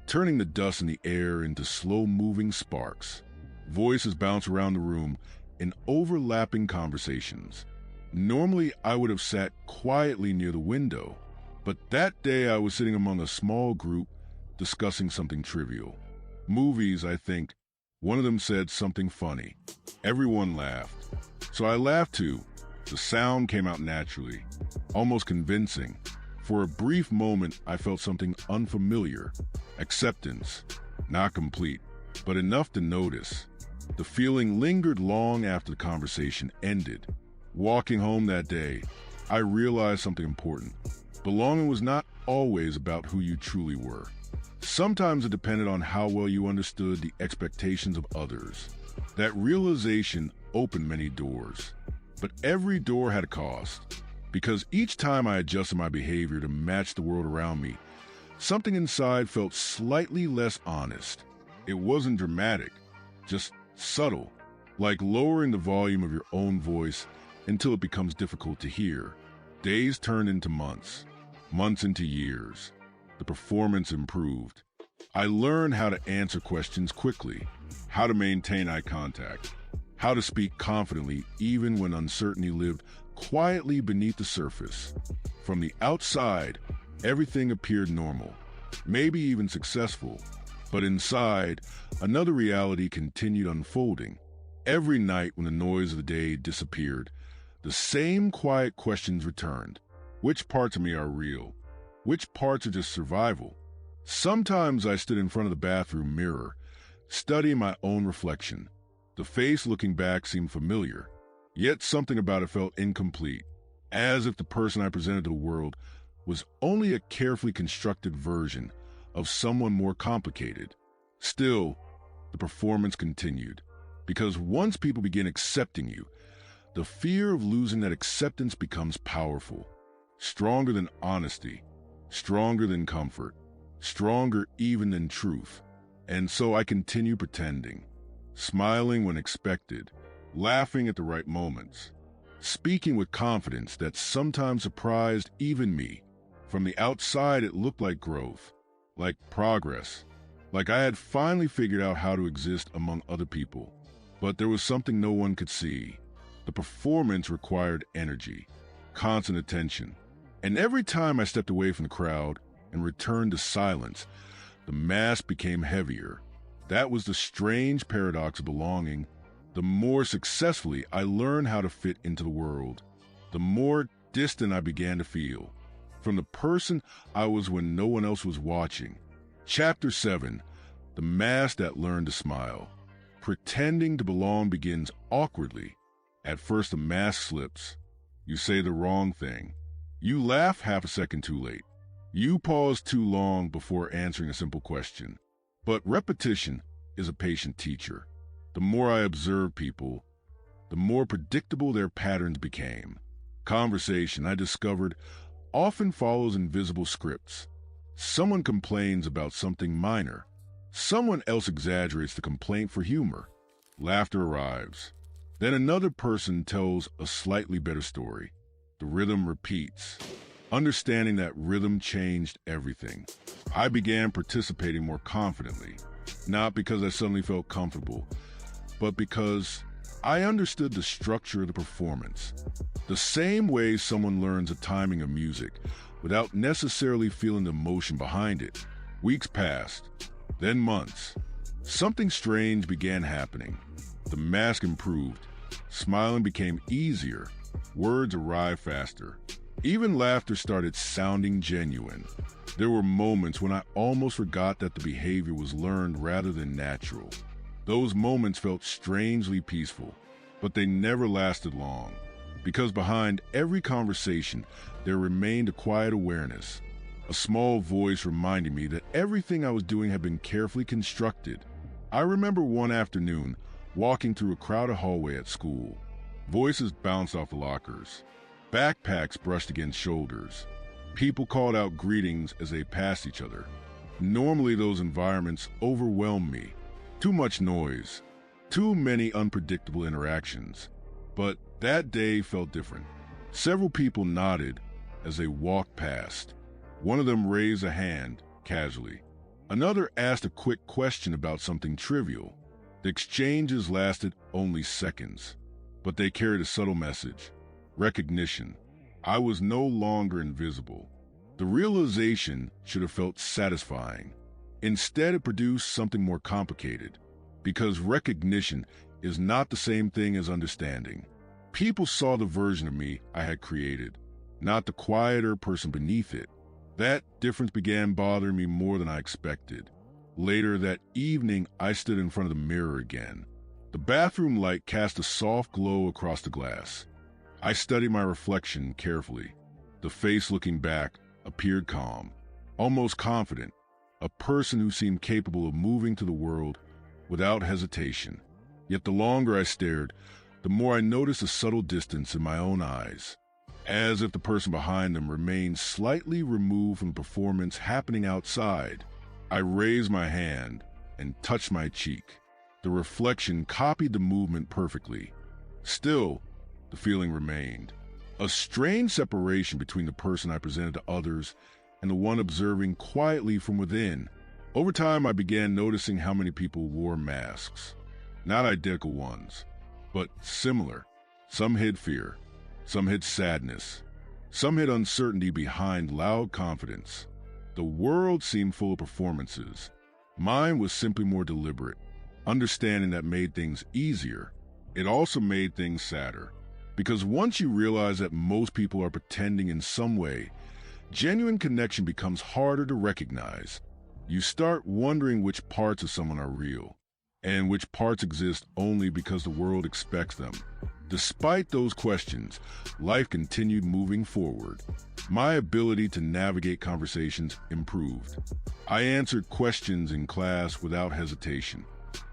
S1: turning the dust in the air into slow-moving sparks. Voices bounced around the room in overlapping conversations. Normally, I would have sat quietly near the window, but that day I was sitting among a small group discussing something trivial. Movies, I think. One of them said something funny. Everyone laughed. So I laughed too. The sound came out naturally, almost convincing. For a brief moment, I felt something unfamiliar. Acceptance. Not complete, but enough to notice. The feeling lingered long after the conversation ended. Walking home that day, I realized something important. Belonging was not always about who you truly were. Sometimes it depended on how well you understood the expectations of others. That realization opened many doors. But every door had a cost. Because each time I adjusted my behavior to match the world around me, something inside felt slightly less honest. It wasn't dramatic, just subtle, like lowering the volume of your own voice until it becomes difficult to hear. Days turned into months, months into years. The performance improved. I learned how to answer questions quickly, how to maintain eye contact, how to speak confidently even when uncertainty lived quietly beneath the surface. From the outside, everything appeared normal, maybe even successful. But inside, another reality continued unfolding. Every night when the noise of the day disappeared, the same quiet questions returned. Which parts of me are real? Which parts are just survival? Sometimes I stood in front of the bathroom mirror, studying my own reflection. The face looking back seemed familiar, yet something about it felt incomplete, as if the person I presented to the world was only a carefully constructed version of someone more complicated. Still, the performance continued, because once people begin accepting you, the fear of losing that acceptance becomes powerful, stronger than honesty, stronger than comfort, stronger even than truth. And so I continue pretending, smiling when expected, laughing at the right moments, speaking with confidence that sometimes surprised even me. From the outside, it looked like growth, like progress, like I had finally figured out how to exist among other people. But there was something no one could see. The performance required energy, constant attention. And every time I stepped away from the crowd and returned to silence, the mask became heavier. That was the strange paradox of belonging. The more successfully I learned how to fit into the world, the more distant I began to feel from the person I was when no one else was watching. Chapter 7, The Mask That Learned to Smile. Pretending to belong begins awkwardly. At first the mask slips. You say the wrong thing. You laugh half a second too late. You pause too long before answering a simple question. But repetition is a patient teacher. The more I observed people, the more predictable their patterns became. Conversation, I discovered, often follows invisible scripts. Someone complains about something minor. Someone else exaggerates the complaint for humor. Laughter arrives. Then another person tells a slightly better story. The rhythm repeats. Understanding that rhythm changed everything. I began participating more confidently, not because I suddenly felt comfortable, but because I understood the structure of the performance. The same way someone learns the timing of music without necessarily feeling the emotion behind it. Weeks passed, then months. Something strange began happening. The mask improved. Smiling became easier. Words arrived faster. Even laughter started sounding genuine. There were moments when I almost forgot that the behavior was learned rather than natural. Those moments felt strangely peaceful, but they never lasted long, because behind every conversation, there remained a quiet awareness, a small voice reminding me that everything I was doing had been carefully constructed. I remember one afternoon, walking through a crowded hallway at school. Voices bounced off the lockers. Backpacks brushed against shoulders. People called out greetings as they passed each other. Normally, those environments overwhelmed me. Too much noise. Too many unpredictable interactions. But that day felt different. Several people nodded as they walked past. One of them raised a hand, casually. Another asked a quick question about something trivial. The exchanges lasted only seconds, but they carried a subtle message. Recognition. I was no longer invisible. The realization should have felt satisfying. Instead, it produced something more complicated, because recognition is not the same thing as understanding. People saw the version of me I had created, not the quieter person beneath it. That difference began bothering me more than I expected. Later that evening, I stood in front of the mirror again. The bathroom light cast a soft glow across the glass. I studied my reflection carefully. The face looking back appeared calm, almost confident, a person who seemed capable of moving through the world without hesitation. Yet the longer I stared, the more I noticed a subtle distance in my own eyes, as if the person behind them remained slightly removed from the performance happening outside. I raised my hand and touched my cheek. The reflection copied the movement perfectly. Still, the feeling remained. A strange separation between the person I presented to others and the one observing quietly from within. Over time, I began noticing how many people wore masks. Not identical ones, but similar. Some hid fear. Some hid sadness. Some hid uncertainty behind loud confidence. The world seemed full of performances. Mine was simply more deliberate. Understanding that made things easier. It also made things sadder. Because once you realize that most people are pretending in some way, genuine connection becomes harder to recognize. You start wondering which parts of someone are real, and which parts exist only because the world expects them. Despite those questions, life continued moving forward. My ability to navigate conversations improved. I answered questions in class without hesitation.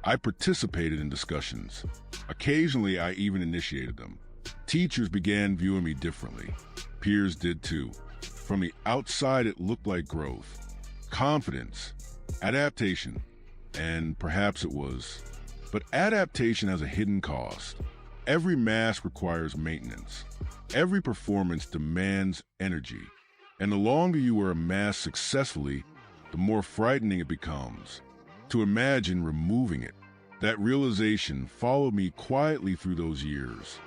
S1: I participated in discussions. Occasionally, I even initiated them. Teachers began viewing me differently. Peers did too. From the outside, it looked like growth, confidence, adaptation, and perhaps it was. But adaptation has a hidden cost. Every mask requires maintenance. Every performance demands energy. And the longer you wear a mask successfully, the more frightening it becomes. To imagine removing it, That realization followed me quietly through those years,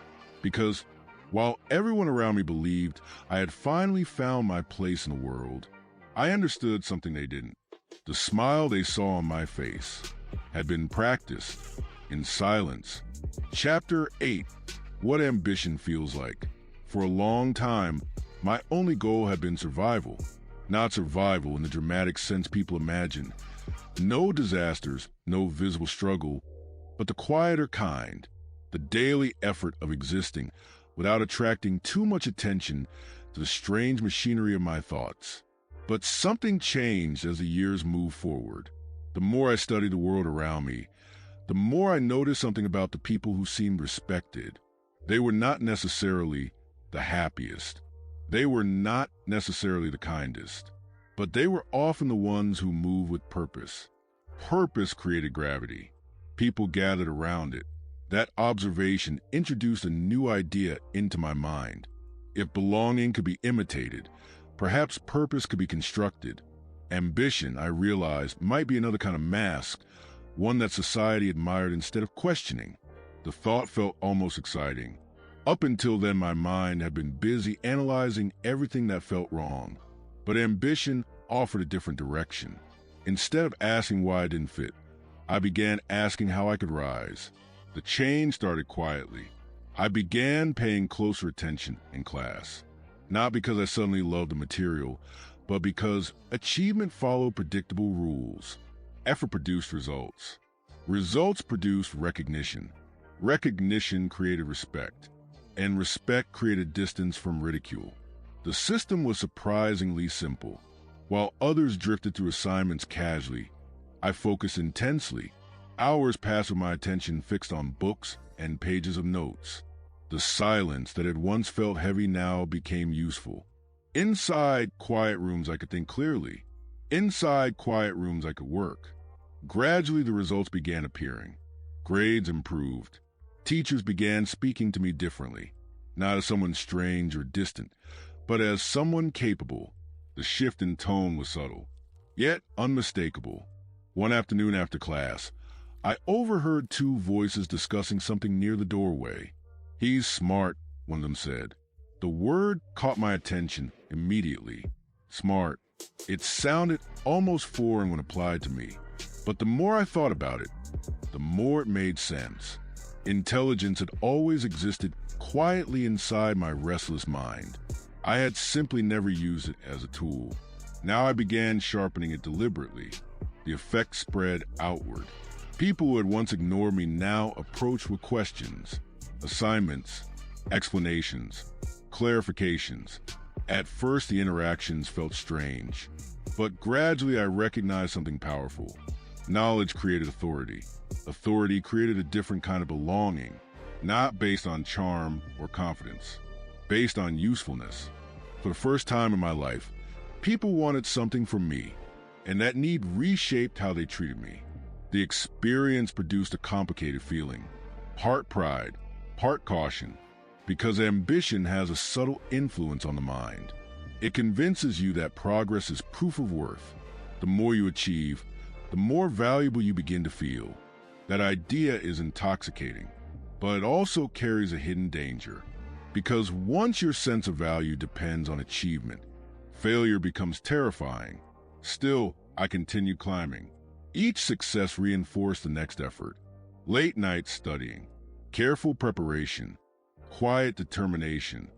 S1: because while everyone around me believed I had finally found my place in the world, I understood something they didn't. The smile they saw on my face had been practiced in silence. Chapter 8: What Ambition Feels Like. For a long time, my only goal had been survival. Not survival in the dramatic sense people imagine. No disasters, no visible struggle, but the quieter kind, the daily effort of existing without attracting too much attention to the strange machinery of my thoughts. But something changed as the years moved forward. The more I studied the world around me, the more I noticed something about the people who seemed respected. They were not necessarily the happiest. They were not necessarily the kindest. But they were often the ones who moved with purpose. Purpose created gravity. People gathered around it. That observation introduced a new idea into my mind. If belonging could be imitated, perhaps purpose could be constructed. Ambition, I realized, might be another kind of mask, one that society admired instead of questioning. The thought felt almost exciting. Up until then, my mind had been busy analyzing everything that felt wrong. But ambition offered a different direction. Instead of asking why I didn't fit, I began asking how I could rise. The change started quietly. I began paying closer attention in class. Not because I suddenly loved the material, but because achievement followed predictable rules. Effort produced results. Results produced recognition. Recognition created respect. And respect created distance from ridicule. The system was surprisingly simple. While others drifted through assignments casually, I focused intensely. Hours passed with my attention fixed on books and pages of notes. The silence that had once felt heavy now became useful. Inside quiet rooms, I could think clearly. Inside quiet rooms, I could work. Gradually, the results began appearing. Grades improved. Teachers began speaking to me differently, not as someone strange or distant, but as someone capable. The shift in tone was subtle, yet unmistakable. One afternoon after class, I overheard two voices discussing something near the doorway. "He's smart," one of them said. The word caught my attention immediately. Smart. It sounded almost foreign when applied to me. But the more I thought about it, the more it made sense. Intelligence had always existed quietly inside my restless mind. I had simply never used it as a tool. Now I began sharpening it deliberately. The effect spread outward. People who had once ignored me now approached with questions, assignments, explanations, clarifications. At first, the interactions felt strange, but gradually I recognized something powerful. Knowledge created authority. Authority created a different kind of belonging, not based on charm or confidence, based on usefulness. For the first time in my life, people wanted something from me, and that need reshaped how they treated me. The experience produced a complicated feeling, part pride, part caution, because ambition has a subtle influence on the mind. It convinces you that progress is proof of worth. The more you achieve, the more valuable you begin to feel. That idea is intoxicating, but it also carries a hidden danger. Because once your sense of value depends on achievement, failure becomes terrifying. Still, I continued climbing. Each success reinforced the next effort. Late nights studying, careful preparation, quiet determination.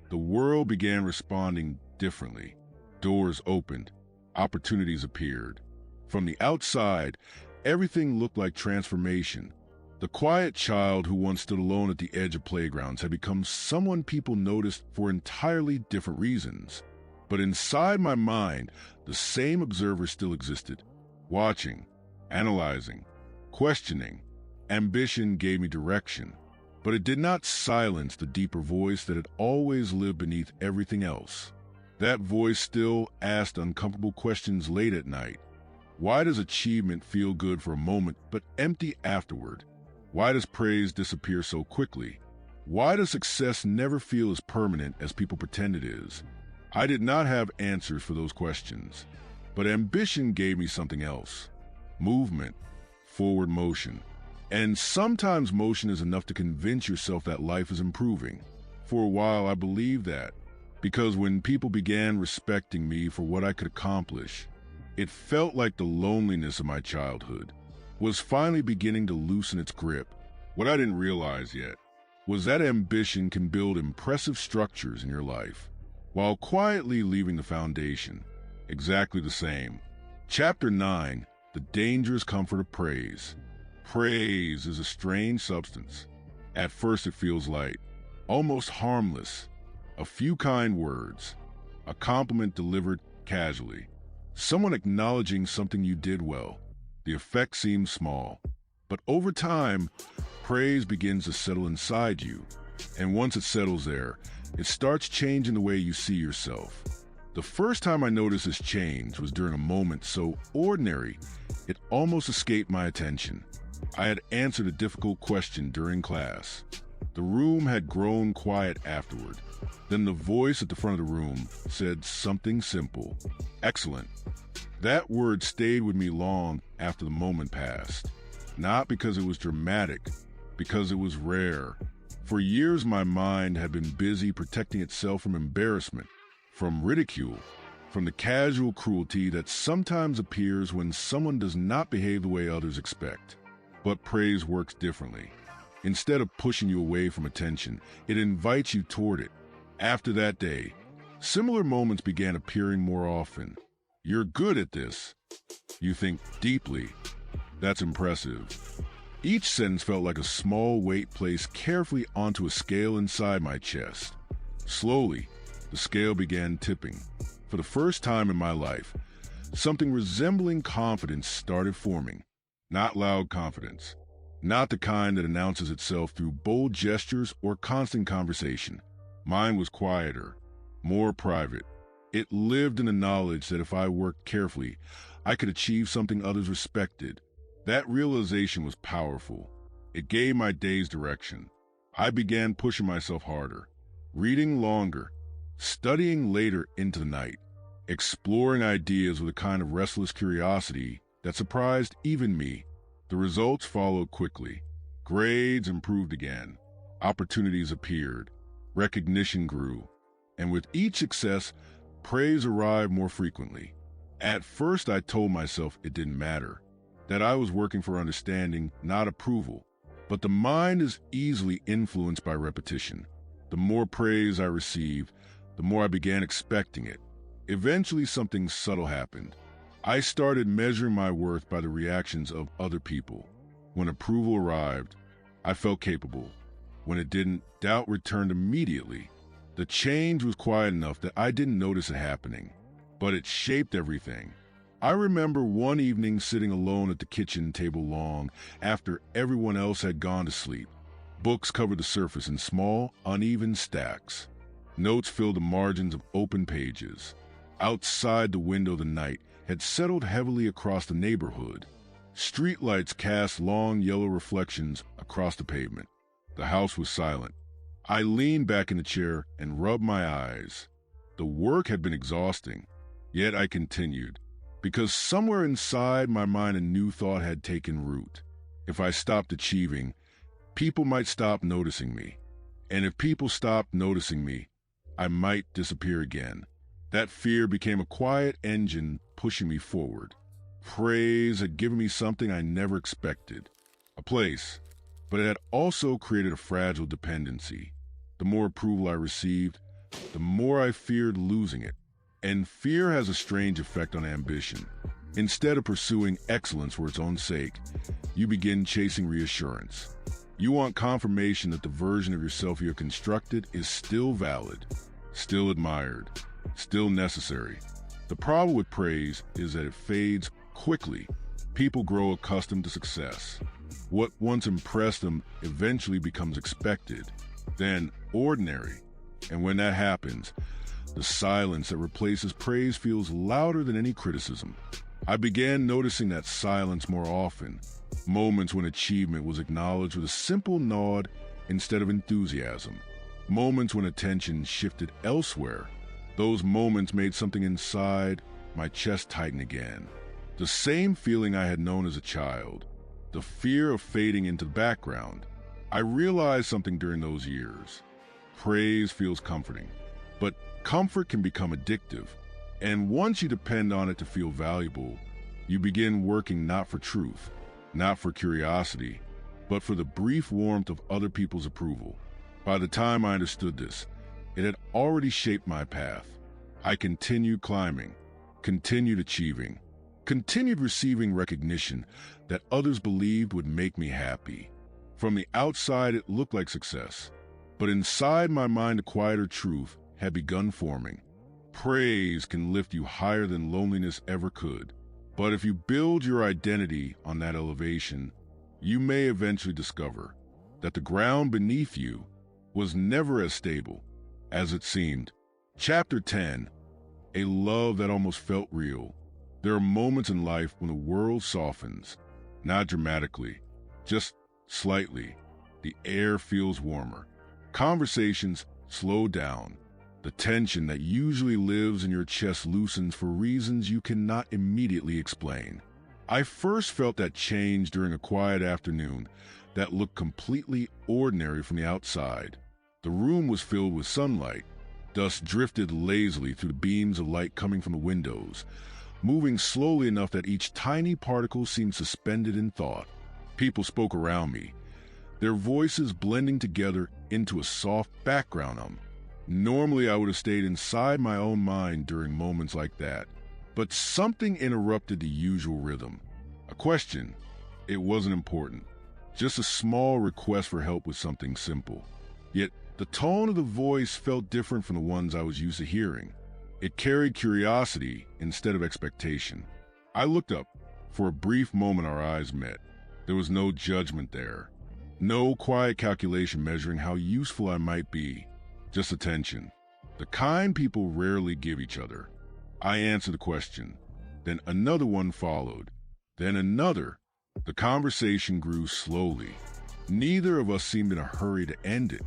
S1: The world began responding differently. Doors opened, opportunities appeared. From the outside, everything looked like transformation. The quiet child who once stood alone at the edge of playgrounds had become someone people noticed for entirely different reasons. But inside my mind, the same observer still existed, watching, analyzing, questioning. Ambition gave me direction, but it did not silence the deeper voice that had always lived beneath everything else. That voice still asked uncomfortable questions late at night. Why does achievement feel good for a moment but empty afterward? Why does praise disappear so quickly? Why does success never feel as permanent as people pretend it is? I did not have answers for those questions, but ambition gave me something else. Movement, forward motion. And sometimes motion is enough to convince yourself that life is improving. For a while, I believed that, because when people began respecting me for what I could accomplish, it felt like the loneliness of my childhood was finally beginning to loosen its grip. What I didn't realize yet was that ambition can build impressive structures in your life, while quietly leaving the foundation exactly the same. Chapter 9, The Dangerous Comfort of Praise. Praise is a strange substance. At first it feels light, almost harmless. A few kind words, a compliment delivered casually, someone acknowledging something you did well. The effect seems small, but over time, praise begins to settle inside you. And once it settles there, it starts changing the way you see yourself. The first time I noticed this change was during a moment so ordinary, it almost escaped my attention. I had answered a difficult question during class. The room had grown quiet afterward. Then the voice at the front of the room said something simple. Excellent. That word stayed with me long after the moment passed. Not because it was dramatic, because it was rare. For years my mind had been busy protecting itself from embarrassment, from ridicule, from the casual cruelty that sometimes appears when someone does not behave the way others expect. But praise works differently. Instead of pushing you away from attention, it invites you toward it. After that day, similar moments began appearing more often. You're good at this. You think deeply. That's impressive. Each sentence felt like a small weight placed carefully onto a scale inside my chest. Slowly, the scale began tipping. For the first time in my life, something resembling confidence started forming. Not loud confidence. Not the kind that announces itself through bold gestures or constant conversation. Mine was quieter, more private. It lived in the knowledge that if I worked carefully, I could achieve something others respected. That realization was powerful. It gave my days direction. I began pushing myself harder, reading longer, studying later into the night, exploring ideas with a kind of restless curiosity that surprised even me. The results followed quickly. Grades improved again. Opportunities appeared. Recognition grew. And with each success, praise arrived more frequently. At first, I told myself it didn't matter, that I was working for understanding, not approval. But the mind is easily influenced by repetition. The more praise I received, the more I began expecting it. Eventually, something subtle happened. I started measuring my worth by the reactions of other people. When approval arrived, I felt capable. When it didn't, doubt returned immediately. The change was quiet enough that I didn't notice it happening, but it shaped everything. I remember one evening sitting alone at the kitchen table long after everyone else had gone to sleep. Books covered the surface in small, uneven stacks. Notes filled the margins of open pages. Outside the window, the night had settled heavily across the neighborhood. Streetlights cast long yellow reflections across the pavement. The house was silent. I leaned back in the chair and rubbed my eyes. The work had been exhausting, yet I continued, because somewhere inside my mind a new thought had taken root. If I stopped achieving, people might stop noticing me. And if people stopped noticing me, I might disappear again. That fear became a quiet engine pushing me forward. Praise had given me something I never expected, a place, but it had also created a fragile dependency. The more approval I received, the more I feared losing it. And fear has a strange effect on ambition. Instead of pursuing excellence for its own sake, you begin chasing reassurance. You want confirmation that the version of yourself you have constructed is still valid, still admired, still necessary. The problem with praise is that it fades quickly. People grow accustomed to success. What once impressed them eventually becomes expected, then ordinary. And when that happens, the silence that replaces praise feels louder than any criticism. I began noticing that silence more often. Moments when achievement was acknowledged with a simple nod instead of enthusiasm. Moments when attention shifted elsewhere. Those moments made something inside my chest tighten again. The same feeling I had known as a child. the fear of fading into the background. I realized something during those years. Praise feels comforting, but comfort can become addictive. And once you depend on it to feel valuable, you begin working not for truth, not for curiosity, but for the brief warmth of other people's approval. By the time I understood this, it had already shaped my path. I continued climbing, continued achieving, continued receiving recognition that others believed would make me happy. From the outside, it looked like success, but inside my mind, a quieter truth had begun forming. Praise can lift you higher than loneliness ever could. But if you build your identity on that elevation, you may eventually discover that the ground beneath you was never as stable as it seemed. Chapter 10, a love that almost felt real. There are moments in life when the world softens, not dramatically, just slightly. The air feels warmer. Conversations slow down. The tension that usually lives in your chest loosens for reasons you cannot immediately explain. I first felt that change during a quiet afternoon that looked completely ordinary from the outside. The room was filled with sunlight. Dust drifted lazily through the beams of light coming from the windows, moving slowly enough that each tiny particle seemed suspended in thought. People spoke around me, their voices blending together into a soft background hum. Normally, I would have stayed inside my own mind during moments like that, but something interrupted the usual rhythm. A question. It wasn't important. Just a small request for help with something simple. Yet, the tone of the voice felt different from the ones I was used to hearing. It carried curiosity instead of expectation. I looked up. For a brief moment, our eyes met. There was no judgment there. No quiet calculation measuring how useful I might be. Just attention. The kind people rarely give each other. I answered the question. Then another one followed. Then another. The conversation grew slowly. Neither of us seemed in a hurry to end it.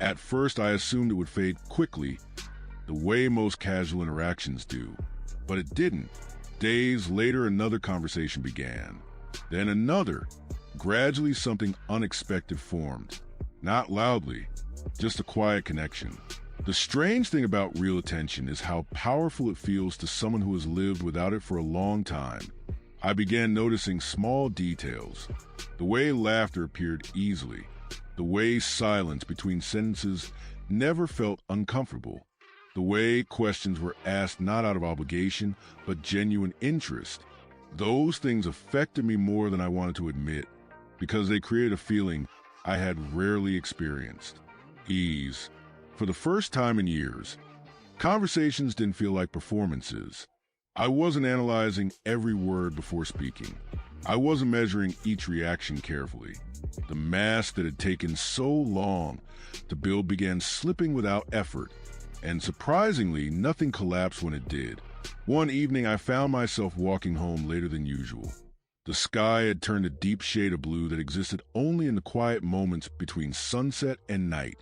S1: At first, I assumed it would fade quickly, the way most casual interactions do. But it didn't. Days later, another conversation began. Then another. Gradually, something unexpected formed. Not loudly, just a quiet connection. The strange thing about real attention is how powerful it feels to someone who has lived without it for a long time. I began noticing small details. The way laughter appeared easily. The way silence between sentences never felt uncomfortable. The way questions were asked not out of obligation, but genuine interest. Those things affected me more than I wanted to admit, because they created a feeling I had rarely experienced. Ease. For the first time in years, conversations didn't feel like performances. I wasn't analyzing every word before speaking. I wasn't measuring each reaction carefully. The mask that had taken so long to build began slipping without effort, and surprisingly, nothing collapsed when it did. One evening, I found myself walking home later than usual. The sky had turned a deep shade of blue that existed only in the quiet moments between sunset and night.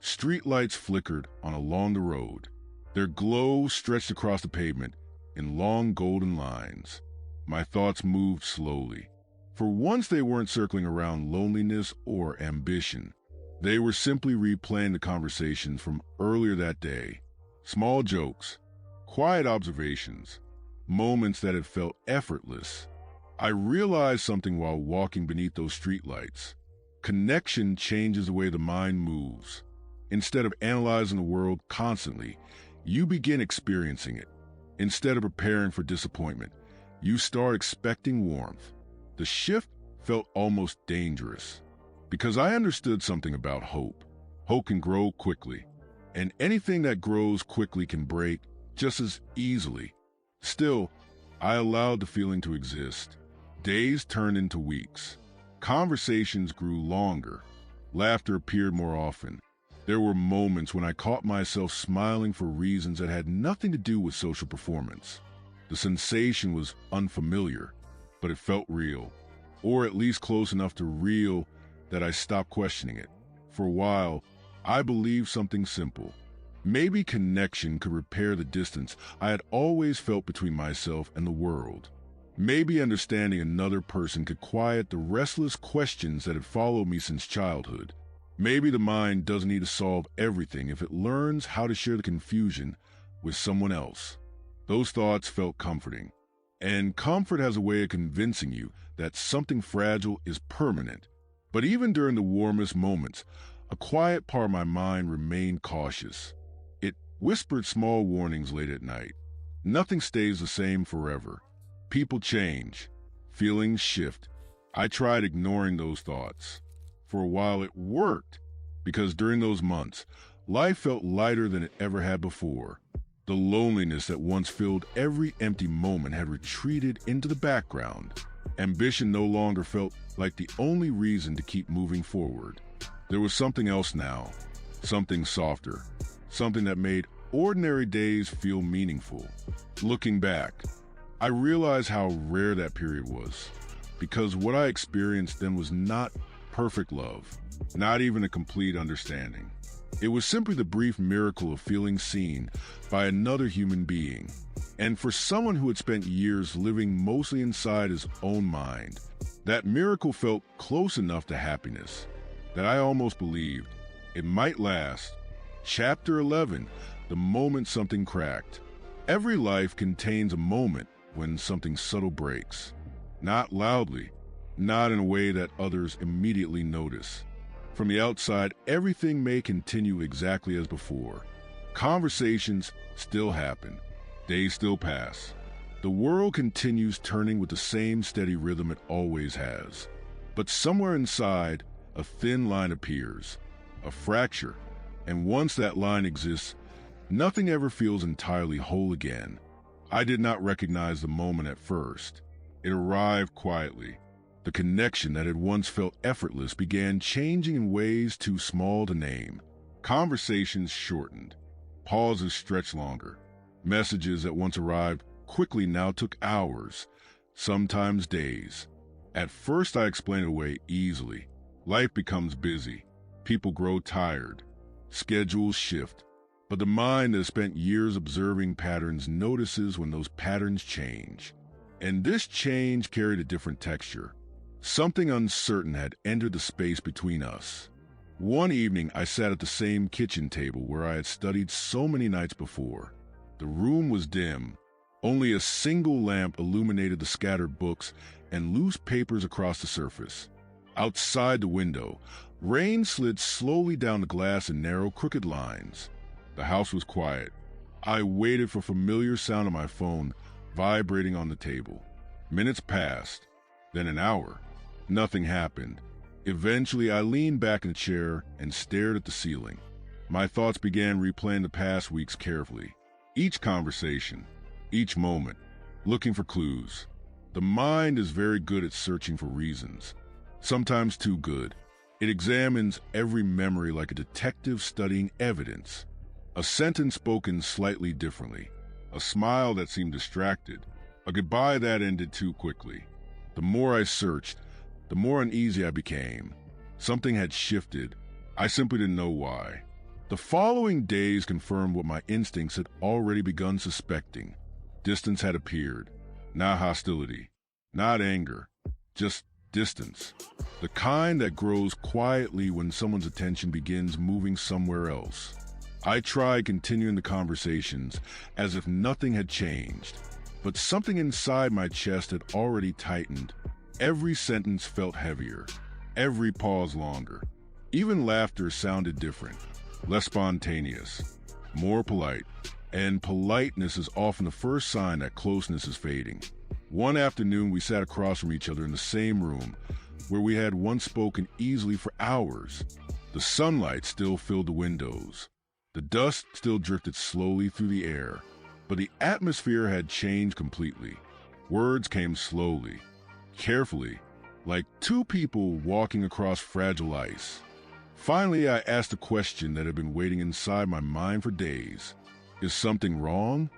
S1: Streetlights flickered on along the road. Their glow stretched across the pavement in long golden lines. My thoughts moved slowly. For once, they weren't circling around loneliness or ambition. They were simply replaying the conversations from earlier that day. Small jokes, quiet observations, moments that had felt effortless. I realized something while walking beneath those streetlights. Connection changes the way the mind moves. Instead of analyzing the world constantly, you begin experiencing it. Instead of preparing for disappointment, you start expecting warmth. The shift felt almost dangerous, because I understood something about hope. Hope can grow quickly, and anything that grows quickly can break just as easily. Still, I allowed the feeling to exist. Days turned into weeks. Conversations grew longer. Laughter appeared more often. There were moments when I caught myself smiling for reasons that had nothing to do with social performance. The sensation was unfamiliar, but it felt real, or at least close enough to real that I stopped questioning it. For a while, I believed something simple. Maybe connection could repair the distance I had always felt between myself and the world. Maybe understanding another person could quiet the restless questions that had followed me since childhood. Maybe the mind doesn't need to solve everything if it learns how to share the confusion with someone else. Those thoughts felt comforting. And comfort has a way of convincing you that something fragile is permanent. But even during the warmest moments, a quiet part of my mind remained cautious. It whispered small warnings late at night. Nothing stays the same forever. People change. Feelings shift. I tried ignoring those thoughts. For a while it worked, because during those months, life felt lighter than it ever had before. The loneliness that once filled every empty moment had retreated into the background. Ambition no longer felt like the only reason to keep moving forward. There was something else now, something softer, something that made ordinary days feel meaningful. Looking back, I realized how rare that period was, because what I experienced then was not perfect love, not even a complete understanding. It was simply the brief miracle of feeling seen by another human being. And for someone who had spent years living mostly inside his own mind, that miracle felt close enough to happiness that I almost believed it might last. Chapter 11, the moment something cracked. Every life contains a moment when something subtle breaks. Not loudly, not in a way that others immediately notice. From the outside, everything may continue exactly as before. Conversations still happen. Days still pass. The world continues turning with the same steady rhythm it always has. But somewhere inside, a thin line appears, a fracture, and once that line exists, nothing ever feels entirely whole again. I did not recognize the moment at first. It arrived quietly. The connection that had once felt effortless began changing in ways too small to name. Conversations shortened. Pauses stretched longer. Messages that once arrived quickly now took hours, sometimes days. At first I explained it away easily. Life becomes busy. People grow tired. Schedules shift. But the mind that has spent years observing patterns notices when those patterns change. And this change carried a different texture. Something uncertain had entered the space between us. One evening, I sat at the same kitchen table where I had studied so many nights before. The room was dim. Only a single lamp illuminated the scattered books and loose papers across the surface. Outside the window, rain slid slowly down the glass in narrow, crooked lines. The house was quiet. I waited for familiar sound of my phone vibrating on the table. Minutes passed, then an hour. Nothing happened. Eventually, I leaned back in the chair and stared at the ceiling. My thoughts began replaying the past weeks carefully. Each conversation, each moment, looking for clues. The mind is very good at searching for reasons, sometimes too good. It examines every memory like a detective studying evidence. A sentence spoken slightly differently, a smile that seemed distracted, a goodbye that ended too quickly. The more I searched, the more uneasy I became. Something had shifted. I simply didn't know why. The following days confirmed what my instincts had already begun suspecting. Distance had appeared. Not hostility, not anger, just distance. The kind that grows quietly when someone's attention begins moving somewhere else. I tried continuing the conversations as if nothing had changed, but something inside my chest had already tightened. Every sentence felt heavier, every pause longer. Even laughter sounded different, less spontaneous, more polite. And politeness is often the first sign that closeness is fading. One afternoon, we sat across from each other in the same room, where we had once spoken easily for hours. The sunlight still filled the windows. The dust still drifted slowly through the air, but the atmosphere had changed completely. Words came slowly, carefully, like two people walking across fragile ice. Finally, I asked a question that had been waiting inside my mind for days. Is something wrong?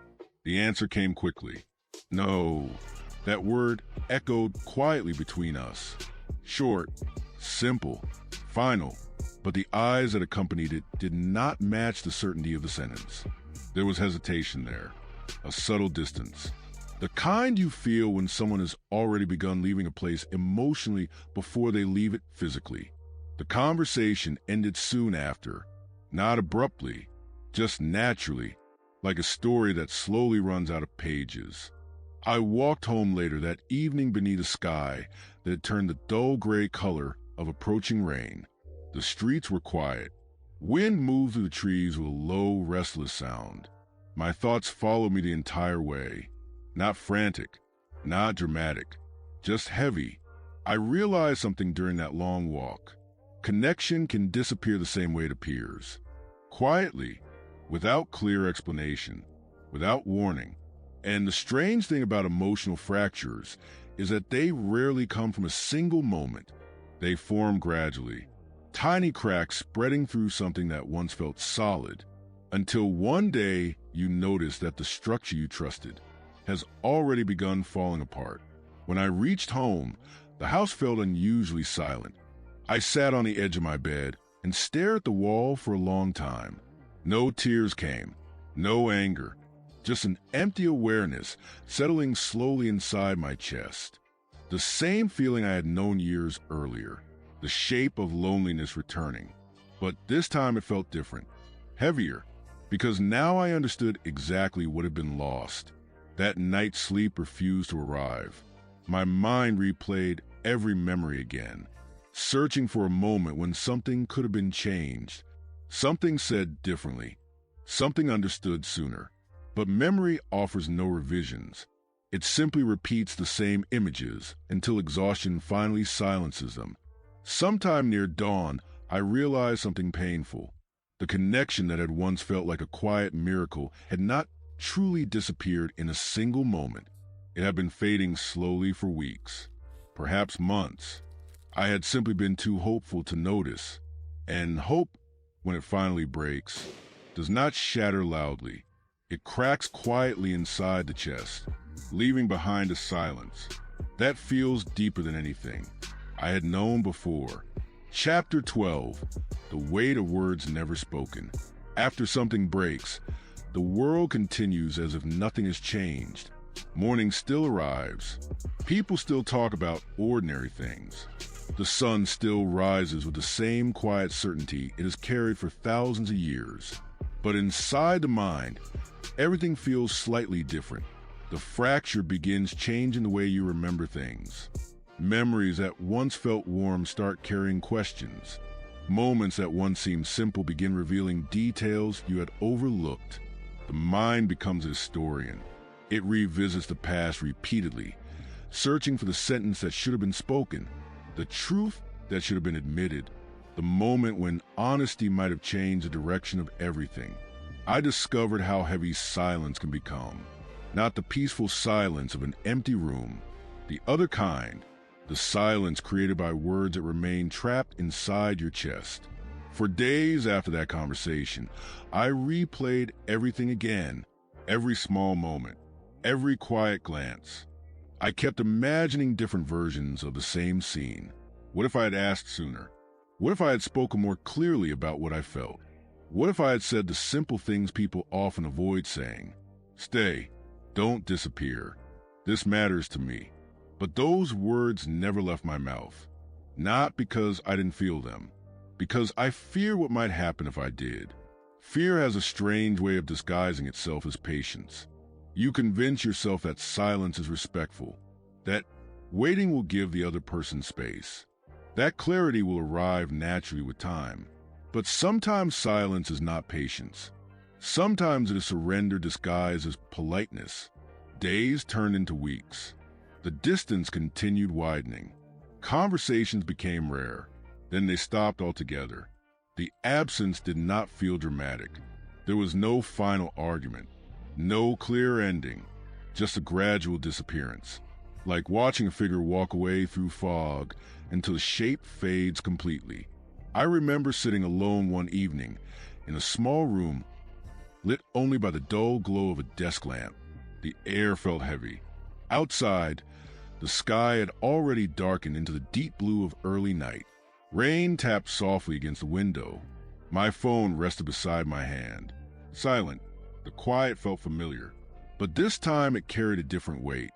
S1: The answer came quickly. No. That word echoed quietly between us. Short, simple, final, but the eyes that accompanied it did not match the certainty of the sentence. There was hesitation there, a subtle distance. The kind you feel when someone has already begun leaving a place emotionally before they leave it physically. The conversation ended soon after, not abruptly, just naturally, like a story that slowly runs out of pages. I walked home later that evening beneath a sky that had turned the dull gray color of approaching rain. The streets were quiet. Wind moved through the trees with a low, restless sound. My thoughts followed me the entire way. Not frantic, not dramatic, just heavy. I realized something during that long walk. Connection can disappear the same way it appears. Quietly, without clear explanation, without warning. And the strange thing about emotional fractures is that they rarely come from a single moment. They form gradually, tiny cracks spreading through something that once felt solid, until one day you notice that the structure you trusted has already begun falling apart. When I reached home, the house felt unusually silent. I sat on the edge of my bed and stared at the wall for a long time. No tears came, no anger, just an empty awareness settling slowly inside my chest. The same feeling I had known years earlier, the shape of loneliness returning. But this time it felt different, heavier, because now I understood exactly what had been lost. That night's sleep refused to arrive. My mind replayed every memory again, searching for a moment when something could have been changed, something said differently, something understood sooner. But memory offers no revisions. It simply repeats the same images until exhaustion finally silences them. Sometime near dawn, I realized something painful. The connection that had once felt like a quiet miracle had not truly disappeared in a single moment. It had been fading slowly for weeks, perhaps months. I had simply been too hopeful to notice. And hope, when it finally breaks, does not shatter loudly. It cracks quietly inside the chest, leaving behind a silence that feels deeper than anything I had known before. Chapter 12, The Weight of Words Never Spoken. After something breaks, the world continues as if nothing has changed. Morning still arrives. People still talk about ordinary things. The sun still rises with the same quiet certainty it has carried for thousands of years. But inside the mind, everything feels slightly different. The fracture begins changing the way you remember things. Memories that once felt warm start carrying questions. Moments that once seemed simple begin revealing details you had overlooked. The mind becomes a historian. It revisits the past repeatedly, searching for the sentence that should have been spoken, the truth that should have been admitted, the moment when honesty might have changed the direction of everything. I discovered how heavy silence can become. Not the peaceful silence of an empty room, the other kind, the silence created by words that remain trapped inside your chest. For days after that conversation, I replayed everything again, every small moment, every quiet glance. I kept imagining different versions of the same scene. What if I had asked sooner? What if I had spoken more clearly about what I felt? What if I had said the simple things people often avoid saying? Stay, don't disappear. This matters to me. But those words never left my mouth. Not because I didn't feel them, because I fear what might happen if I did. Fear has a strange way of disguising itself as patience. You convince yourself that silence is respectful, that waiting will give the other person space. That clarity will arrive naturally with time. But sometimes silence is not patience. Sometimes it is surrender disguised as politeness. Days turned into weeks. The distance continued widening. Conversations became rare. Then they stopped altogether. The absence did not feel dramatic. There was no final argument, no clear ending, just a gradual disappearance. Like watching a figure walk away through fog until the shape fades completely. I remember sitting alone one evening in a small room, lit only by the dull glow of a desk lamp. The air felt heavy. Outside, the sky had already darkened into the deep blue of early night. Rain tapped softly against the window. My phone rested beside my hand. Silent, the quiet felt familiar. But this time it carried a different weight.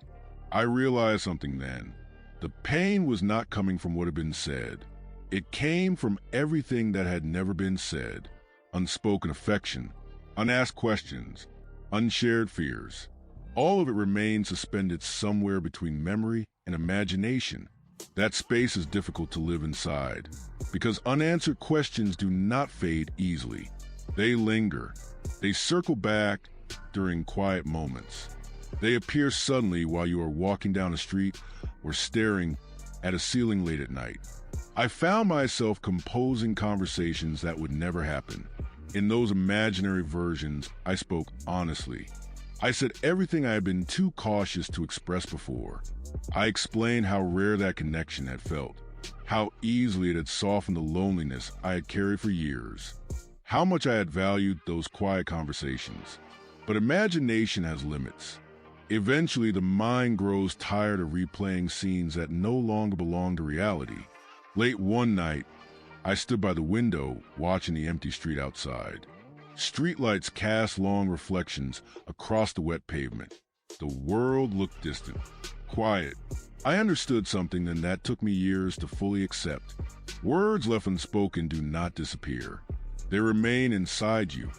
S1: I realized something then. The pain was not coming from what had been said. It came from everything that had never been said. Unspoken affection, unasked questions, unshared fears. All of it remained suspended somewhere between memory and imagination. That space is difficult to live inside, because unanswered questions do not fade easily. They linger. They circle back during quiet moments. They appear suddenly while you are walking down a street or staring at a ceiling late at night. I found myself composing conversations that would never happen. In those imaginary versions, I spoke honestly. I said everything I had been too cautious to express before. I explained how rare that connection had felt, how easily it had softened the loneliness I had carried for years, how much I had valued those quiet conversations. But imagination has limits. Eventually, the mind grows tired of replaying scenes that no longer belong to reality. Late one night, I stood by the window watching the empty street outside. Streetlights cast long reflections across the wet pavement. The world looked distant, quiet. I understood something that took me years to fully accept. Words left unspoken do not disappear. They remain inside you.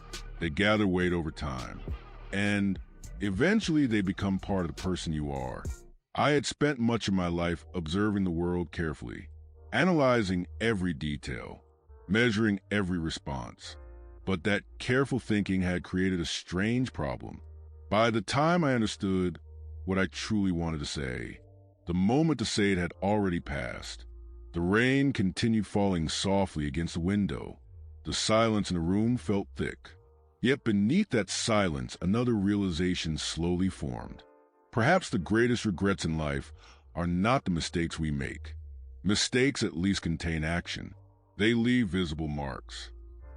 S1: They gather weight over time. And eventually they become part of the person you are. I had spent much of my life observing the world carefully, analyzing every detail, measuring every response. But that careful thinking had created a strange problem. By the time I understood what I truly wanted to say, the moment to say it had already passed. The rain continued falling softly against the window. The silence in the room felt thick. Yet beneath that silence, another realization slowly formed. Perhaps the greatest regrets in life are not the mistakes we make. Mistakes at least contain action. They leave visible marks.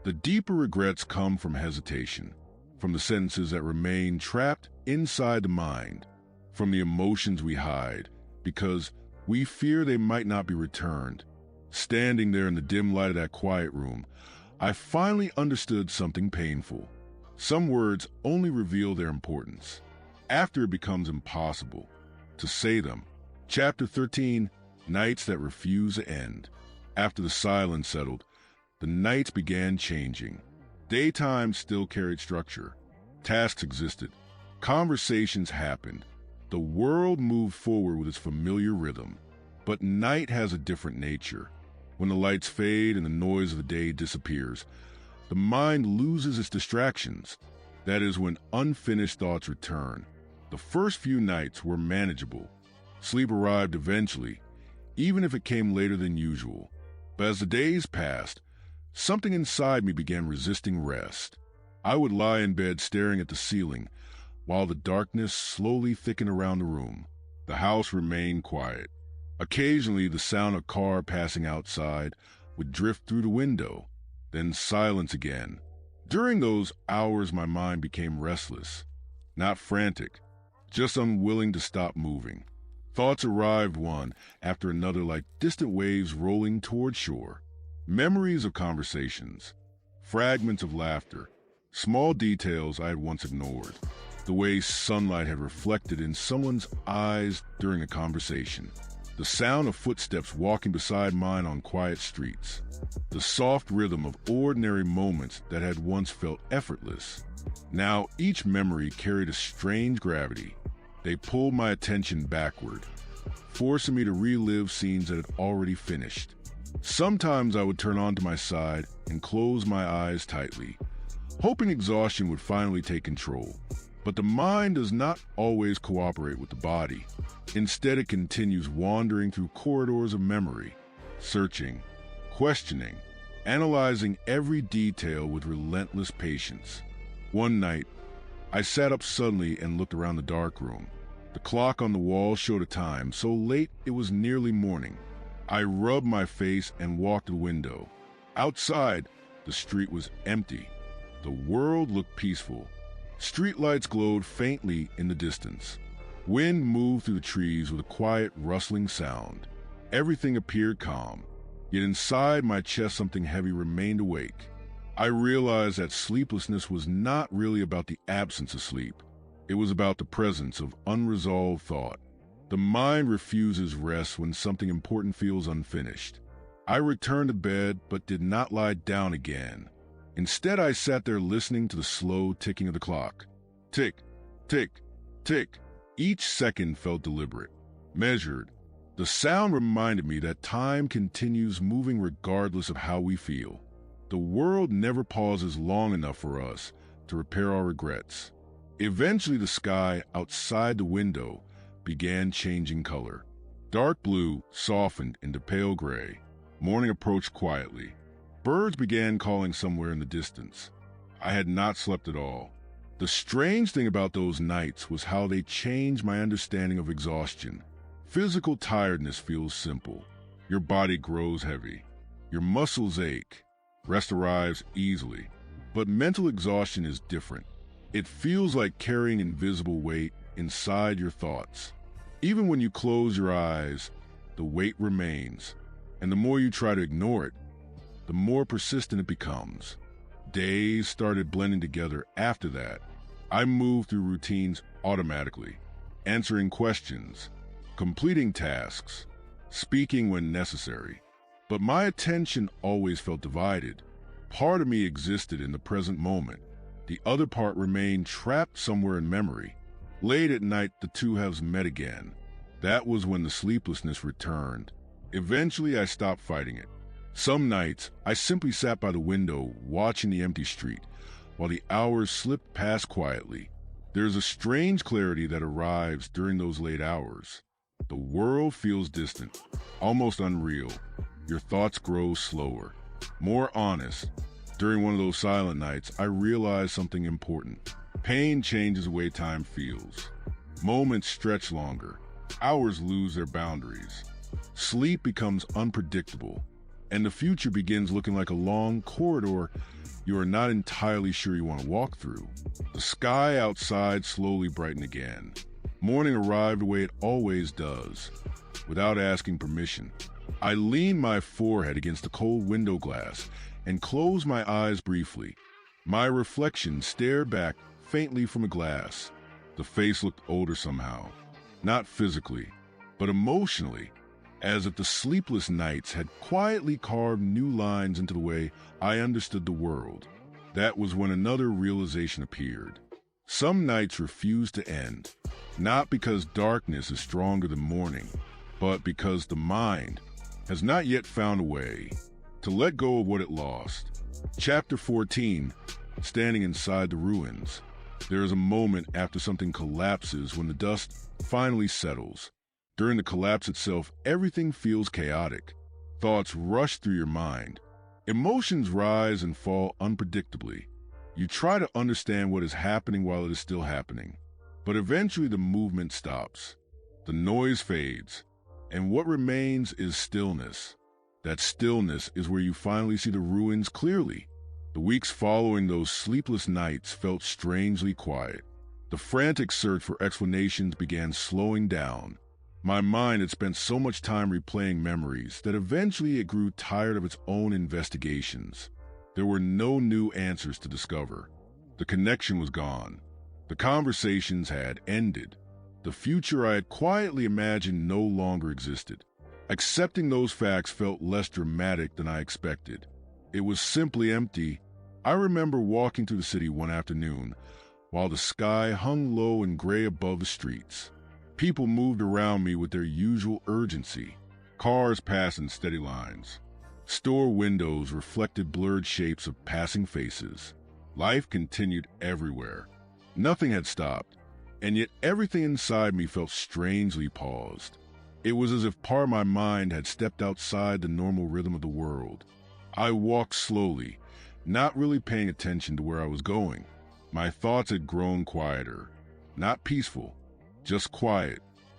S1: The deeper regrets come from hesitation, from the sentences that remain trapped inside the mind, from the emotions we hide because we fear they might not be returned. Standing there in the dim light of that quiet room, I finally understood something painful. Some words only reveal their importance after it becomes impossible to say them. Chapter 13, Nights That Refuse to End. After the silence settled, the nights began changing. Daytime still carried structure. Tasks existed. Conversations happened. The world moved forward with its familiar rhythm. But night has a different nature. When the lights fade and the noise of the day disappears, the mind loses its distractions. That is when unfinished thoughts return. The first few nights were manageable. Sleep arrived eventually, even if it came later than usual. But as the days passed, something inside me began resisting rest. I would lie in bed staring at the ceiling, while the darkness slowly thickened around the room. The house remained quiet. Occasionally, the sound of a car passing outside would drift through the window, then silence again. During those hours, my mind became restless, not frantic, just unwilling to stop moving. Thoughts arrived one after another like distant waves rolling toward shore. Memories of conversations, fragments of laughter, small details I had once ignored. The way sunlight had reflected in someone's eyes during a conversation. The sound of footsteps walking beside mine on quiet streets. The soft rhythm of ordinary moments that had once felt effortless. Now each memory carried a strange gravity. They pulled my attention backward, forcing me to relive scenes that had already finished. Sometimes I would turn onto my side and close my eyes tightly, hoping exhaustion would finally take control. But the mind does not always cooperate with the body. Instead, it continues wandering through corridors of memory, searching, questioning, analyzing every detail with relentless patience. One night, I sat up suddenly and looked around the dark room. The clock on the wall showed a time so late it was nearly morning. I rubbed my face and walked to the window. Outside, the street was empty. The world looked peaceful. Streetlights glowed faintly in the distance. Wind moved through the trees with a quiet, rustling sound. Everything appeared calm. Yet inside my chest something heavy remained awake. I realized that sleeplessness was not really about the absence of sleep. It was about the presence of unresolved thought. The mind refuses rest when something important feels unfinished. I returned to bed but did not lie down again. Instead, I sat there listening to the slow ticking of the clock. Tick, tick, tick. Each second felt deliberate, measured. The sound reminded me that time continues moving regardless of how we feel. The world never pauses long enough for us to repair our regrets. Eventually, the sky outside the window began changing color. Dark blue softened into pale gray. Morning approached quietly. Birds began calling somewhere in the distance. I had not slept at all. The strange thing about those nights was how they changed my understanding of exhaustion. Physical tiredness feels simple. Your body grows heavy. Your muscles ache. Rest arrives easily. But mental exhaustion is different. It feels like carrying invisible weight inside your thoughts. Even when you close your eyes, the weight remains. And the more you try to ignore it, the more persistent it becomes. Days started blending together after that. I moved through routines automatically, answering questions, completing tasks, speaking when necessary. But my attention always felt divided. Part of me existed in the present moment. The other part remained trapped somewhere in memory. Late at night, the two halves met again. That was when the sleeplessness returned. Eventually, I stopped fighting it. Some nights, I simply sat by the window, watching the empty street, while the hours slipped past quietly. There's a strange clarity that arrives during those late hours. The world feels distant, almost unreal. Your thoughts grow slower, more honest. During one of those silent nights, I realized something important. Pain changes the way time feels. Moments stretch longer. Hours lose their boundaries. Sleep becomes unpredictable, and the future begins looking like a long corridor you are not entirely sure you want to walk through. The sky outside slowly brightened again. Morning arrived the way it always does, without asking permission. I leaned my forehead against the cold window glass and closed my eyes briefly. My reflection stared back faintly from a glass. The face looked older somehow, not physically, but emotionally, as if the sleepless nights had quietly carved new lines into the way I understood the world. That was when another realization appeared. Some nights refuse to end, not because darkness is stronger than morning, but because the mind has not yet found a way to let go of what it lost. Chapter 14, Standing Inside the Ruins. There is a moment after something collapses when the dust finally settles. During the collapse itself, everything feels chaotic. Thoughts rush through your mind. Emotions rise and fall unpredictably. You try to understand what is happening while it is still happening. But eventually the movement stops. The noise fades. And what remains is stillness. That stillness is where you finally see the ruins clearly. The weeks following those sleepless nights felt strangely quiet. The frantic search for explanations began slowing down. My mind had spent so much time replaying memories that eventually it grew tired of its own investigations. There were no new answers to discover. The connection was gone. The conversations had ended. The future I had quietly imagined no longer existed. Accepting those facts felt less dramatic than I expected. It was simply empty. I remember walking through the city one afternoon, while the sky hung low and gray above the streets. People moved around me with their usual urgency. Cars passed in steady lines. Store windows reflected blurred shapes of passing faces. Life continued everywhere. Nothing had stopped, and yet everything inside me felt strangely paused. It was as if part of my mind had stepped outside the normal rhythm of the world. I walked slowly, not really paying attention to where I was going. My thoughts had grown quieter, not peaceful, just quiet.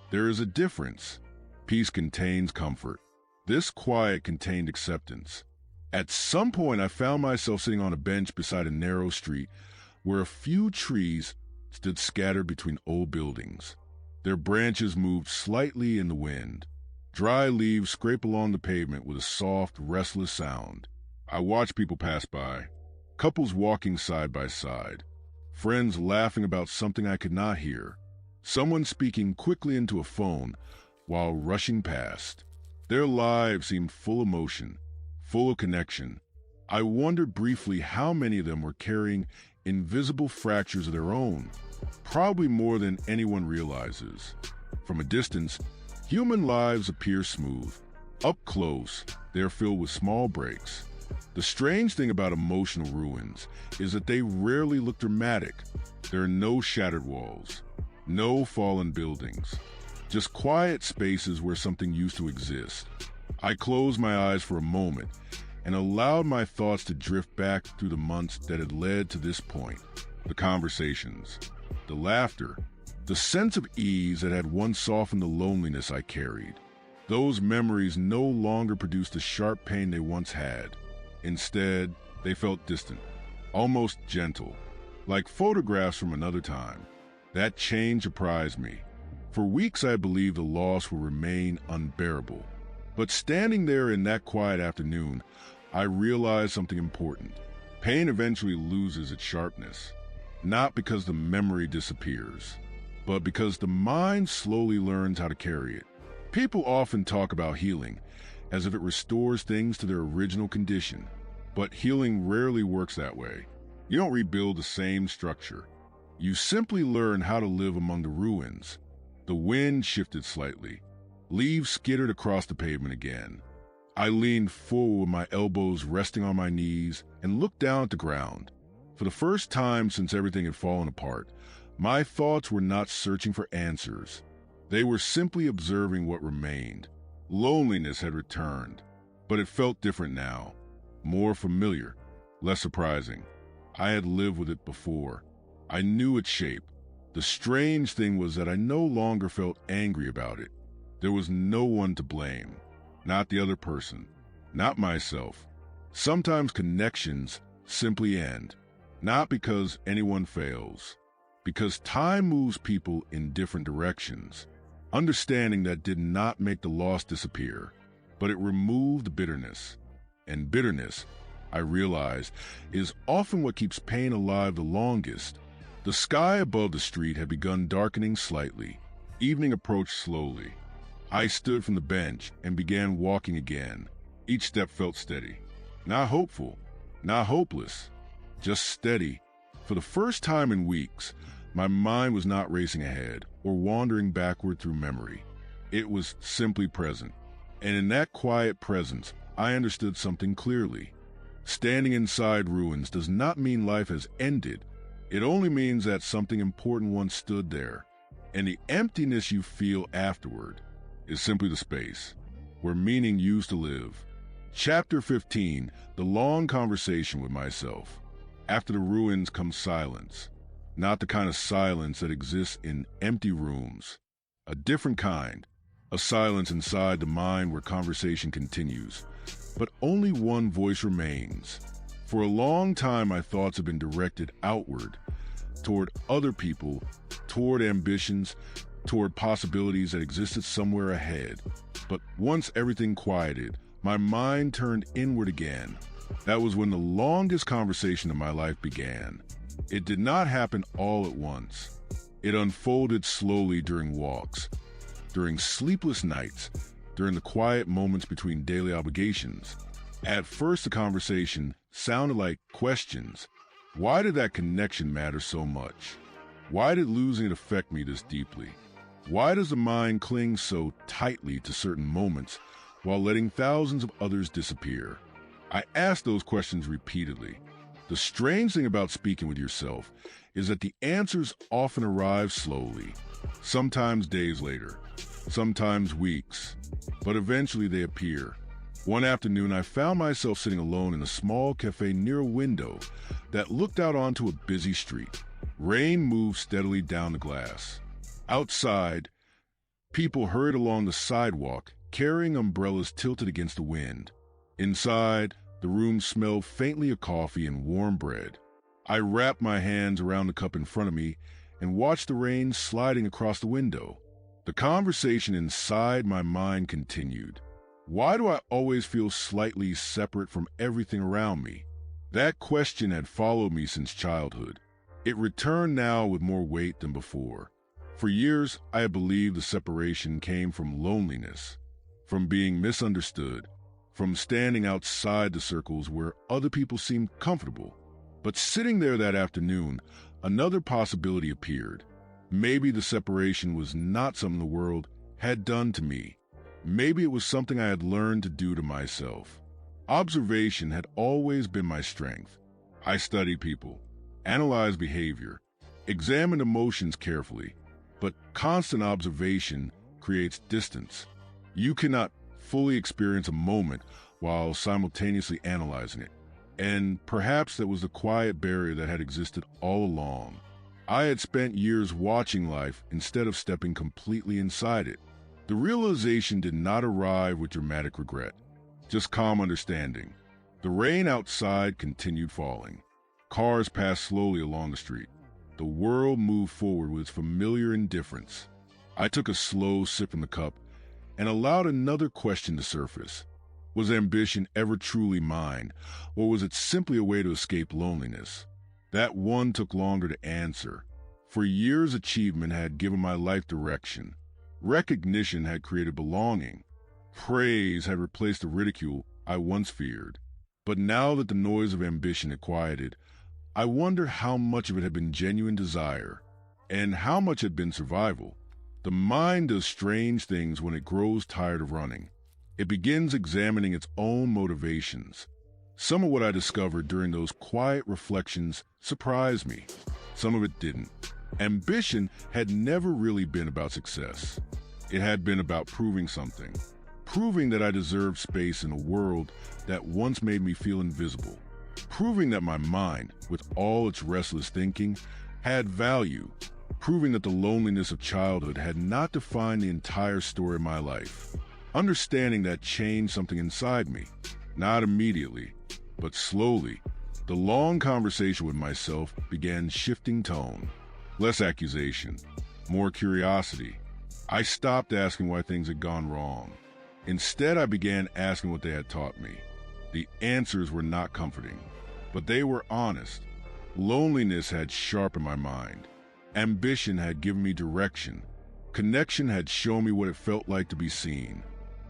S1: There is a difference. Peace contains comfort. This quiet contained acceptance. At some point, I found myself sitting on a bench beside a narrow street where a few trees stood scattered between old buildings. Their branches moved slightly in the wind. Dry leaves scrape along the pavement with a soft, restless sound. I watched people pass by, couples walking side by side, friends laughing about something I could not hear, someone speaking quickly into a phone while rushing past. Their lives seemed full of motion, full of connection. I wondered briefly how many of them were carrying invisible fractures of their own, probably more than anyone realizes. From a distance, human lives appear smooth. Up close, they are filled with small breaks. The strange thing about emotional ruins is that they rarely look dramatic. There are no shattered walls, no fallen buildings, just quiet spaces where something used to exist. I closed my eyes for a moment and allowed my thoughts to drift back through the months that had led to this point. The conversations, the laughter, the sense of ease that had once softened the loneliness I carried. Those memories no longer produced the sharp pain they once had. Instead, they felt distant, almost gentle, like photographs from another time. That change surprised me. For weeks I believed the loss would remain unbearable. But standing there in that quiet afternoon, I realized something important. Pain eventually loses its sharpness, not because the memory disappears, but because the mind slowly learns how to carry it. People often talk about healing as if it restores things to their original condition, but healing rarely works that way. You don't rebuild the same structure. You simply learn how to live among the ruins. The wind shifted slightly. Leaves skittered across the pavement again. I leaned forward with my elbows resting on my knees and looked down at the ground. For the first time since everything had fallen apart, my thoughts were not searching for answers. They were simply observing what remained. Loneliness had returned, but it felt different now. More familiar, less surprising. I had lived with it before. I knew its shape. The strange thing was that I no longer felt angry about it. There was no one to blame. Not the other person. Not myself. Sometimes connections simply end. Not because anyone fails. Because time moves people in different directions. Understanding that did not make the loss disappear, but it removed the bitterness. And bitterness, I realized, is often what keeps pain alive the longest. The sky above the street had begun darkening slightly. Evening approached slowly. I stood from the bench and began walking again. Each step felt steady. Not hopeful, not hopeless, just steady. For the first time in weeks, my mind was not racing ahead or wandering backward through memory. It was simply present. And in that quiet presence, I understood something clearly. Standing inside ruins does not mean life has ended. It only means that something important once stood there. And the emptiness you feel afterward is simply the space where meaning used to live. Chapter 15, the long conversation with myself. After the ruins comes silence. Not the kind of silence that exists in empty rooms. A different kind. A silence inside the mind where conversation continues. But only one voice remains. For a long time, my thoughts have been directed outward, toward other people, toward ambitions, toward possibilities that existed somewhere ahead. But once everything quieted, my mind turned inward again. That was when the longest conversation of my life began. It did not happen all at once. It unfolded slowly during walks, during sleepless nights, during the quiet moments between daily obligations. At first, the conversation sounded like questions. Why did that connection matter so much? Why did losing it affect me this deeply? Why does the mind cling so tightly to certain moments while letting thousands of others disappear? I asked those questions repeatedly. The strange thing about speaking with yourself is that the answers often arrive slowly, sometimes days later, sometimes weeks, but eventually they appear. One afternoon, I found myself sitting alone in a small cafe near a window that looked out onto a busy street. Rain moved steadily down the glass. Outside, people hurried along the sidewalk, carrying umbrellas tilted against the wind. Inside, the room smelled faintly of coffee and warm bread. I wrapped my hands around the cup in front of me and watched the rain sliding across the window. The conversation inside my mind continued. Why do I always feel slightly separate from everything around me? That question had followed me since childhood. It returned now with more weight than before. For years, I had believed the separation came from loneliness, from being misunderstood, from standing outside the circles where other people seemed comfortable. But sitting there that afternoon, another possibility appeared. Maybe the separation was not something the world had done to me. Maybe it was something I had learned to do to myself. Observation had always been my strength. I studied people, analyzed behavior, examined emotions carefully, but constant observation creates distance. You cannot fully experience a moment while simultaneously analyzing it. And perhaps that was the quiet barrier that had existed all along. I had spent years watching life instead of stepping completely inside it. The realization did not arrive with dramatic regret, just calm understanding. The rain outside continued falling. Cars passed slowly along the street. The world moved forward with its familiar indifference. I took a slow sip from the cup and allowed another question to surface. Was ambition ever truly mine, or was it simply a way to escape loneliness? That one took longer to answer. For years, achievement had given my life direction. Recognition had created belonging. Praise had replaced the ridicule I once feared. But now that the noise of ambition had quieted, I wonder how much of it had been genuine desire, and how much had been survival. The mind does strange things when it grows tired of running. It begins examining its own motivations. Some of what I discovered during those quiet reflections surprised me. Some of it didn't. Ambition had never really been about success. It had been about proving something. Proving that I deserved space in a world that once made me feel invisible. Proving that my mind, with all its restless thinking, had value. Proving that the loneliness of childhood had not defined the entire story of my life. Understanding that changed something inside me. Not immediately, but slowly. The long conversation with myself began shifting tone. Less accusation, more curiosity. I stopped asking why things had gone wrong. Instead, I began asking what they had taught me. The answers were not comforting, but they were honest. Loneliness had sharpened my mind. Ambition had given me direction. Connection had shown me what it felt like to be seen.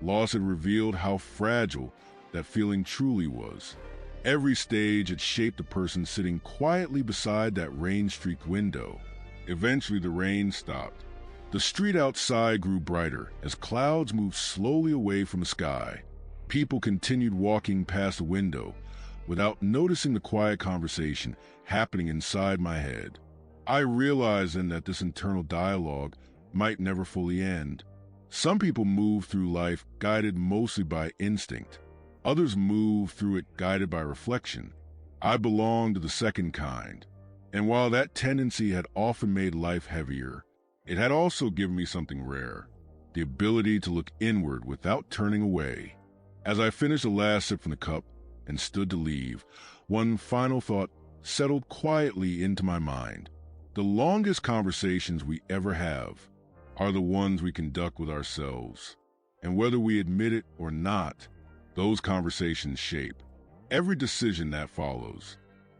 S1: Loss had revealed how fragile that feeling truly was. Every stage had shaped the person sitting quietly beside that rain-streaked window. Eventually, the rain stopped. The street outside grew brighter as clouds moved slowly away from the sky. People continued walking past the window without noticing the quiet conversation happening inside my head. I realized then that this internal dialogue might never fully end. Some people move through life guided mostly by instinct. Others move through it guided by reflection. I belonged to the second kind. And while that tendency had often made life heavier, it had also given me something rare, the ability to look inward without turning away. As I finished the last sip from the cup and stood to leave, one final thought settled quietly into my mind. The longest conversations we ever have are the ones we conduct with ourselves. And whether we admit it or not, those conversations shape every decision that follows.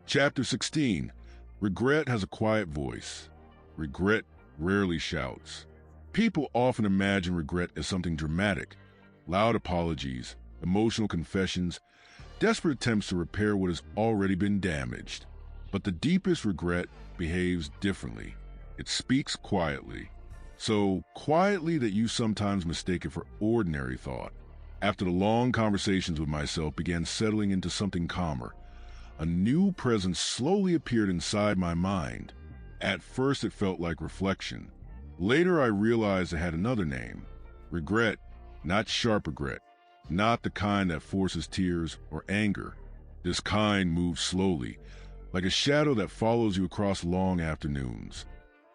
S1: Chapter 16. Regret has a quiet voice. Regret rarely shouts. People often imagine regret as something dramatic, loud apologies, emotional confessions, desperate attempts to repair what has already been damaged. But the deepest regret behaves differently. It speaks quietly. So quietly that you sometimes mistake it for ordinary thought. After the long conversations with myself began settling into something calmer, a new presence slowly appeared inside my mind. At first it felt like reflection. Later I realized it had another name. Regret, not sharp regret, not the kind that forces tears or anger. This kind moves slowly, like a shadow that follows you across long afternoons.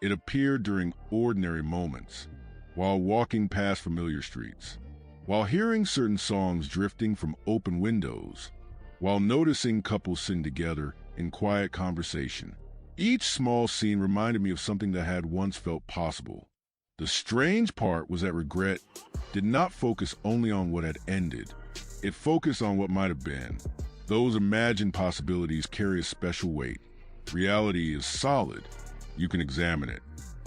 S1: It appeared during ordinary moments, while walking past familiar streets, while hearing certain songs drifting from open windows, while noticing couples sitting together in quiet conversation. Each small scene reminded me of something that had once felt possible. The strange part was that regret did not focus only on what had ended. It focused on what might have been. Those imagined possibilities carry a special weight. Reality is solid. You can examine it,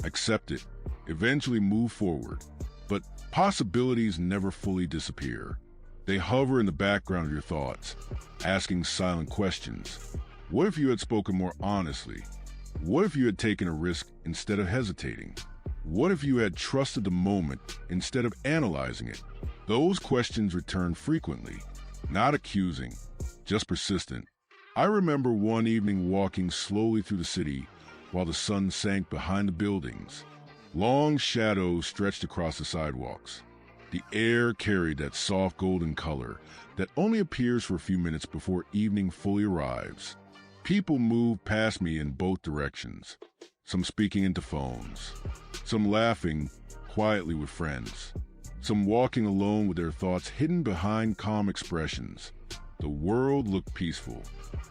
S1: accept it, eventually move forward. But possibilities never fully disappear. They hover in the background of your thoughts, asking silent questions. What if you had spoken more honestly? What if you had taken a risk instead of hesitating? What if you had trusted the moment instead of analyzing it? Those questions return frequently, not accusing, just persistent. I remember one evening walking slowly through the city while the sun sank behind the buildings. Long shadows stretched across the sidewalks. The air carried that soft golden color that only appears for a few minutes before evening fully arrives. People moved past me in both directions, some speaking into phones, some laughing quietly with friends, some walking alone with their thoughts hidden behind calm expressions. The world looked peaceful,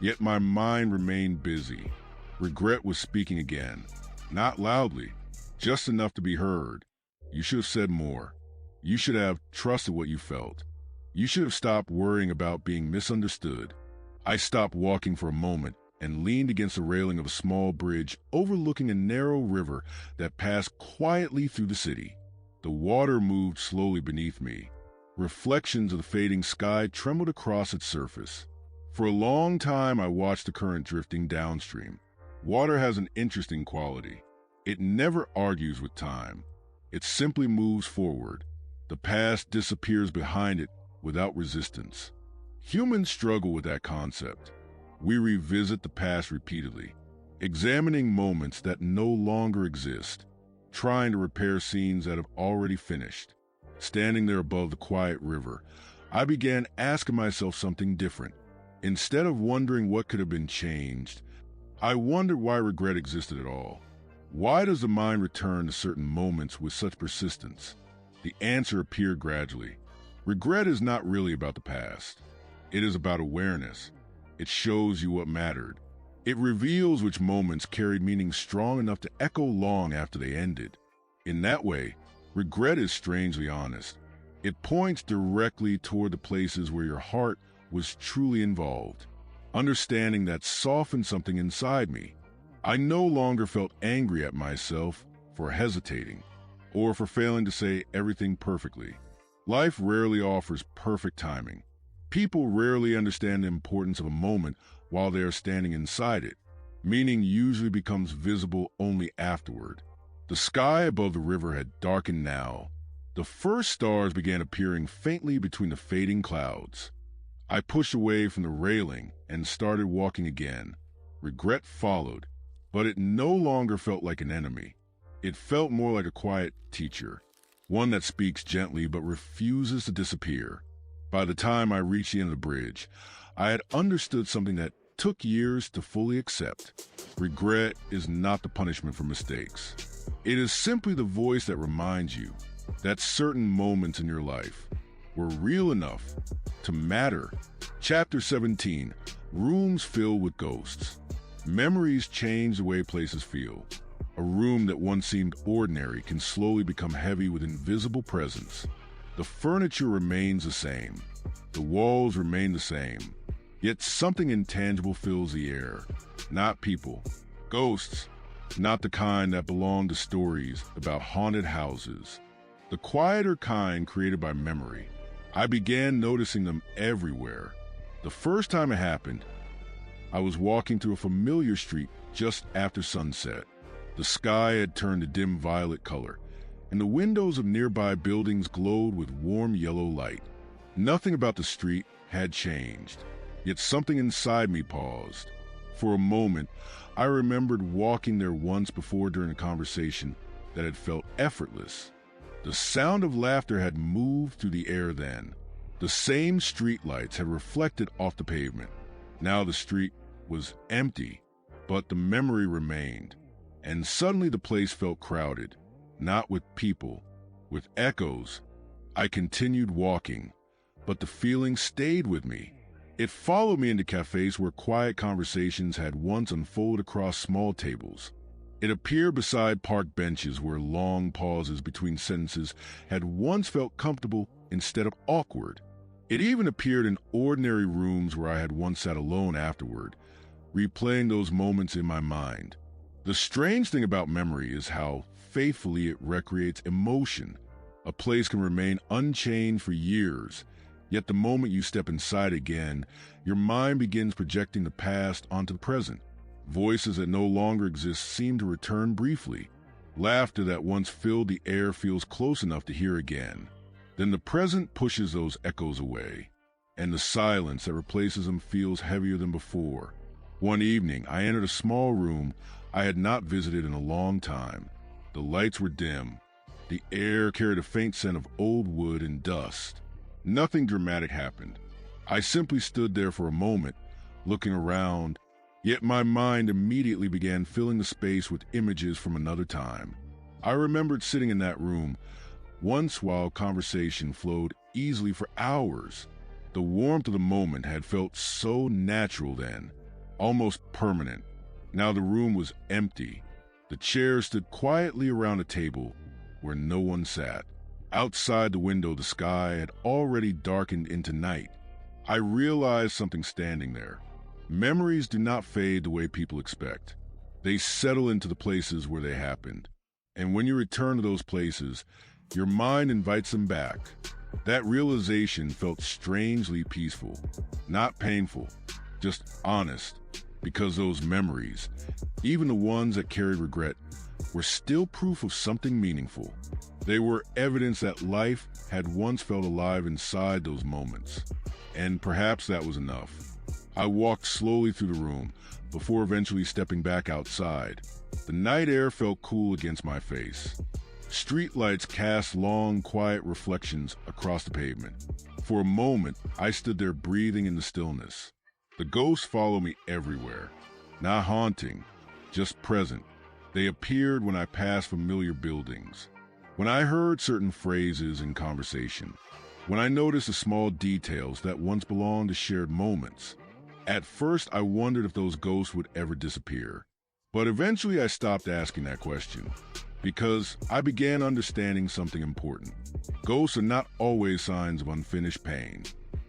S1: yet my mind remained busy. Regret was speaking again, not loudly, just enough to be heard. You should have said more. You should have trusted what you felt. You should have stopped worrying about being misunderstood. I stopped walking for a moment and leaned against the railing of a small bridge overlooking a narrow river that passed quietly through the city. The water moved slowly beneath me. Reflections of the fading sky trembled across its surface. For a long time, I watched the current drifting downstream. Water has an interesting quality. It never argues with time. It simply moves forward. The past disappears behind it without resistance. Humans struggle with that concept. We revisit the past repeatedly, examining moments that no longer exist, trying to repair scenes that have already finished. Standing there above the quiet river, I began asking myself something different. Instead of wondering what could have been changed, I wondered why regret existed at all. Why does the mind return to certain moments with such persistence? The answer appeared gradually. Regret is not really about the past. It is about awareness. It shows you what mattered. It reveals which moments carried meaning strong enough to echo long after they ended. In that way, regret is strangely honest. It points directly toward the places where your heart was truly involved. Understanding that softened something inside me. I no longer felt angry at myself for hesitating or for failing to say everything perfectly. Life rarely offers perfect timing. People rarely understand the importance of a moment while they are standing inside it. Meaning usually becomes visible only afterward. The sky above the river had darkened now. The first stars began appearing faintly between the fading clouds. I pushed away from the railing and started walking again. Regret followed, but it no longer felt like an enemy. It felt more like a quiet teacher, one that speaks gently but refuses to disappear. By the time I reached the end of the bridge, I had understood something that took years to fully accept. Regret is not the punishment for mistakes. It is simply the voice that reminds you that certain moments in your life were real enough to matter. Chapter 17, Rooms Filled with Ghosts. Memories change the way places feel. A room that once seemed ordinary can slowly become heavy with invisible presence. The furniture remains the same. The walls remain the same. Yet something intangible fills the air. Not people. Ghosts. Not the kind that belong to stories about haunted houses. The quieter kind created by memory. I began noticing them everywhere. The first time it happened, I was walking through a familiar street just after sunset. The sky had turned a dim violet color, and the windows of nearby buildings glowed with warm yellow light. Nothing about the street had changed, yet something inside me paused. For a moment, I remembered walking there once before during a conversation that had felt effortless. The sound of laughter had moved through the air then. The same streetlights had reflected off the pavement. Now the street was empty, but the memory remained. And suddenly the place felt crowded, not with people, with echoes. I continued walking, but the feeling stayed with me. It followed me into cafes where quiet conversations had once unfolded across small tables. It appeared beside park benches where long pauses between sentences had once felt comfortable instead of awkward. It even appeared in ordinary rooms where I had once sat alone afterward, replaying those moments in my mind. The strange thing about memory is how faithfully it recreates emotion. A place can remain unchanged for years, yet the moment you step inside again, your mind begins projecting the past onto the present. Voices that no longer exist seem to return briefly. Laughter that once filled the air feels close enough to hear again. Then the present pushes those echoes away, and the silence that replaces them feels heavier than before. One evening, I entered a small room I had not visited in a long time. The lights were dim. The air carried a faint scent of old wood and dust. Nothing dramatic happened. I simply stood there for a moment, looking around, yet my mind immediately began filling the space with images from another time. I remembered sitting in that room once while conversation flowed easily for hours. The warmth of the moment had felt so natural then, almost permanent. Now the room was empty. The chairs stood quietly around a table where no one sat. Outside the window, the sky had already darkened into night. I realized something standing there. Memories do not fade the way people expect. They settle into the places where they happened. And when you return to those places, your mind invites them back. That realization felt strangely peaceful, not painful, just honest, because those memories, even the ones that carried regret, were still proof of something meaningful. They were evidence that life had once felt alive inside those moments. And perhaps that was enough. I walked slowly through the room before eventually stepping back outside. The night air felt cool against my face. Street lights cast long, quiet reflections across the pavement. For a moment, I stood there breathing in the stillness. The ghosts follow me everywhere, not haunting, just present. They appeared when I passed familiar buildings, when I heard certain phrases in conversation, when I noticed the small details that once belonged to shared moments. At first, I wondered if those ghosts would ever disappear. But eventually I stopped asking that question, because I began understanding something important. Ghosts are not always signs of unfinished pain.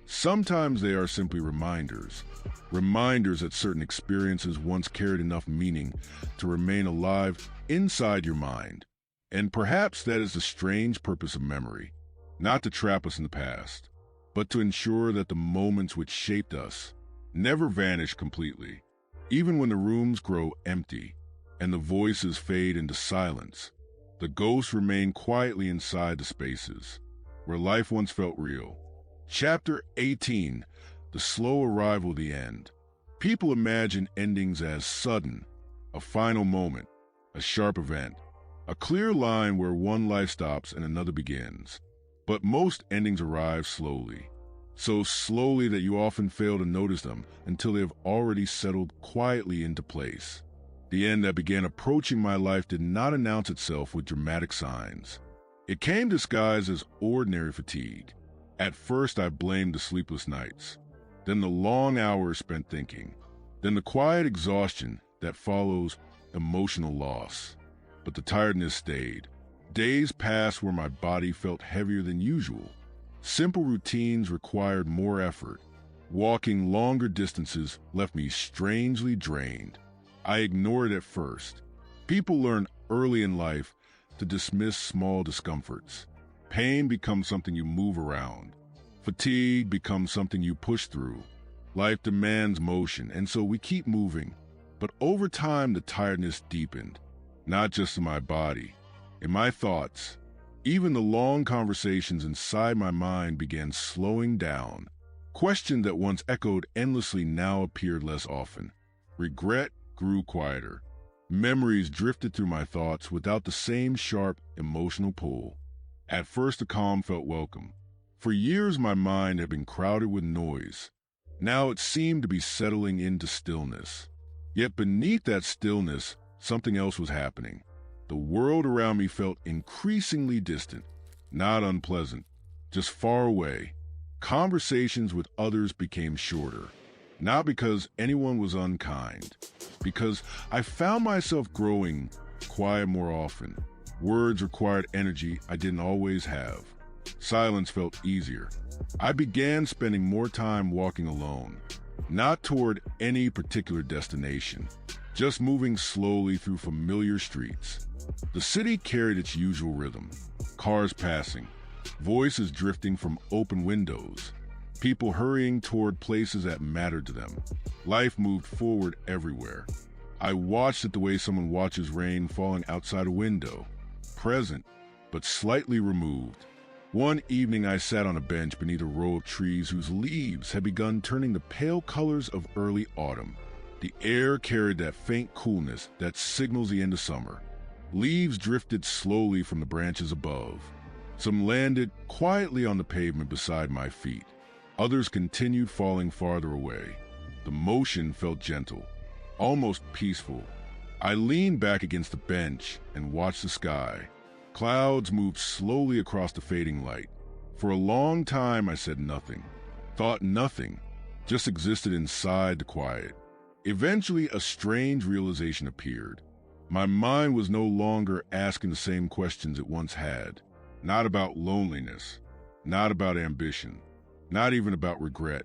S1: Sometimes they are simply reminders that certain experiences once carried enough meaning to remain alive inside your mind. And perhaps that is the strange purpose of memory, not to trap us in the past, but to ensure that the moments which shaped us never vanish completely. Even when the rooms grow empty and the voices fade into silence, the ghosts remain quietly inside the spaces where life once felt real. Chapter 18, The Slow Arrival of the End. People imagine endings as sudden, a final moment, a sharp event, a clear line where one life stops and another begins. But most endings arrive slowly, so slowly that you often fail to notice them until they have already settled quietly into place. The end that began approaching my life did not announce itself with dramatic signs. It came disguised as ordinary fatigue. At first, I blamed the sleepless nights, then the long hours spent thinking, then the quiet exhaustion that follows emotional loss. But the tiredness stayed. Days passed where my body felt heavier than usual. Simple routines required more effort. Walking longer distances left me strangely drained. I ignored it at first. People learn early in life to dismiss small discomforts. Pain becomes something you move around. Fatigue becomes something you push through. Life demands motion, and so we keep moving. But over time, the tiredness deepened, not just in my body, in my thoughts. Even the long conversations inside my mind began slowing down. Questions that once echoed endlessly now appeared less often. Regret grew quieter. Memories drifted through my thoughts without the same sharp emotional pull. At first, the calm felt welcome. For years, my mind had been crowded with noise. Now it seemed to be settling into stillness. Yet beneath that stillness, something else was happening. The world around me felt increasingly distant, not unpleasant, just far away. Conversations with others became shorter, not because anyone was unkind, because I found myself growing quiet more often. Words required energy I didn't always have. Silence felt easier. I began spending more time walking alone, not toward any particular destination, just moving slowly through familiar streets. The city carried its usual rhythm, cars passing, voices drifting from open windows, people hurrying toward places that mattered to them. Life moved forward everywhere. I watched it the way someone watches rain falling outside a window, present, but slightly removed. One evening I sat on a bench beneath a row of trees whose leaves had begun turning the pale colors of early autumn. The air carried that faint coolness that signals the end of summer. Leaves drifted slowly from the branches above. Some landed quietly on the pavement beside my feet. Others continued falling farther away. The motion felt gentle, almost peaceful. I leaned back against the bench and watched the sky. Clouds moved slowly across the fading light. For a long time I said nothing, thought nothing, just existed inside the quiet. Eventually a strange realization appeared. My mind was no longer asking the same questions it once had. Not about loneliness, not about ambition, not even about regret.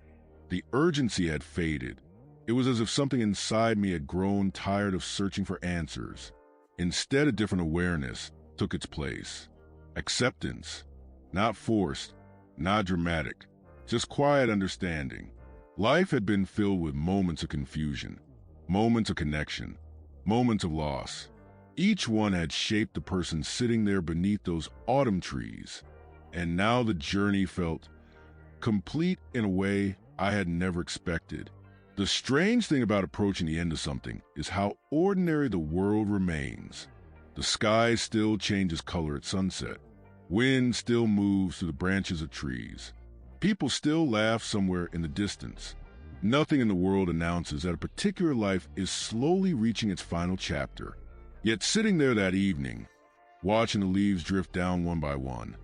S1: The urgency had faded. It was as if something inside me had grown tired of searching for answers. Instead, a different awareness took its place. Acceptance, not forced, not dramatic, just quiet understanding. Life had been filled with moments of confusion, moments of connection, moments of loss. Each one had shaped the person sitting there beneath those autumn trees, and now the journey felt complete in a way I had never expected. The strange thing about approaching the end of something is how ordinary the world remains. The sky still changes color at sunset. Wind still moves through the branches of trees. People still laugh somewhere in the distance. Nothing in the world announces that a particular life is slowly reaching its final chapter. Yet sitting there that evening, watching the leaves drift down one by one,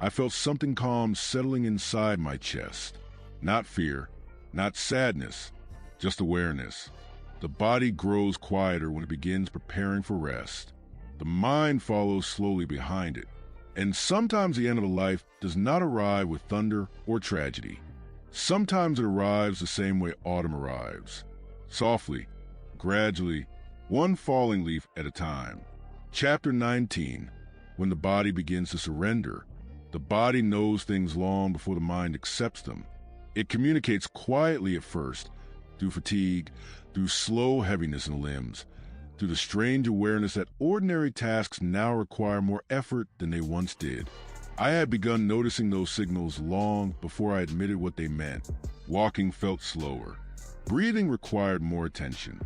S1: I felt something calm settling inside my chest. Not fear, not sadness, just awareness. The body grows quieter when it begins preparing for rest. The mind follows slowly behind it. And sometimes the end of a life does not arrive with thunder or tragedy. Sometimes it arrives the same way autumn arrives. Softly, gradually, one falling leaf at a time. Chapter 19, when the body begins to surrender. The body knows things long before the mind accepts them. It communicates quietly at first, through fatigue, through slow heaviness in the limbs, through the strange awareness that ordinary tasks now require more effort than they once did. I had begun noticing those signals long before I admitted what they meant. Walking felt slower. Breathing required more attention.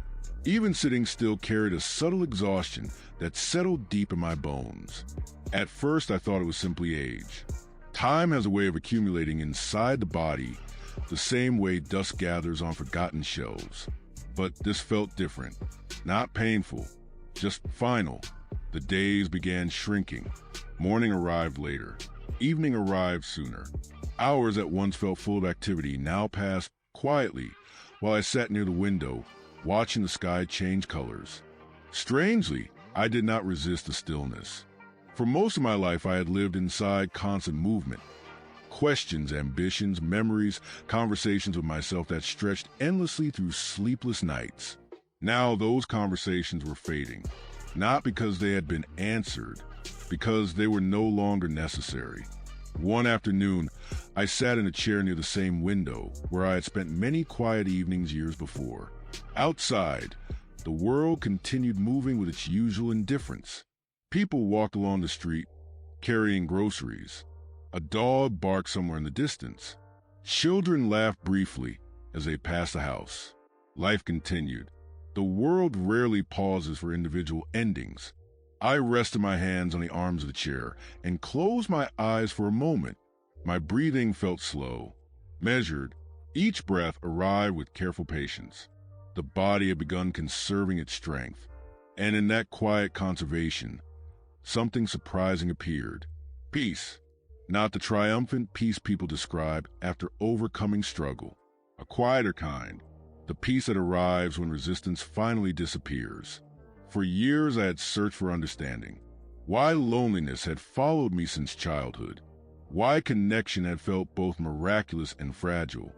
S1: Even sitting still carried a subtle exhaustion that settled deep in my bones. At first, I thought it was simply age. Time has a way of accumulating inside the body, the same way dust gathers on forgotten shelves. But this felt different. Not painful, just final. The days began shrinking. Morning arrived later. Evening arrived sooner. Hours that once felt full of activity now passed quietly while I sat near the window, watching the sky change colors. Strangely, I did not resist the stillness. For most of my life, I had lived inside constant movement. Questions, ambitions, memories, conversations with myself that stretched endlessly through sleepless nights. Now those conversations were fading, not because they had been answered, because they were no longer necessary. One afternoon, I sat in a chair near the same window where I had spent many quiet evenings years before. Outside, the world continued moving with its usual indifference. People walked along the street, carrying groceries. A dog barked somewhere in the distance. Children laughed briefly as they passed the house. Life continued. The world rarely pauses for individual endings. I rested my hands on the arms of the chair and closed my eyes for a moment. My breathing felt slow, measured. Each breath arrived with careful patience. The body had begun conserving its strength, and in that quiet conservation, something surprising appeared. Peace. Not the triumphant peace people describe after overcoming struggle. A quieter kind. The peace that arrives when resistance finally disappears. For years I had searched for understanding. Why loneliness had followed me since childhood. Why connection had felt both miraculous and fragile.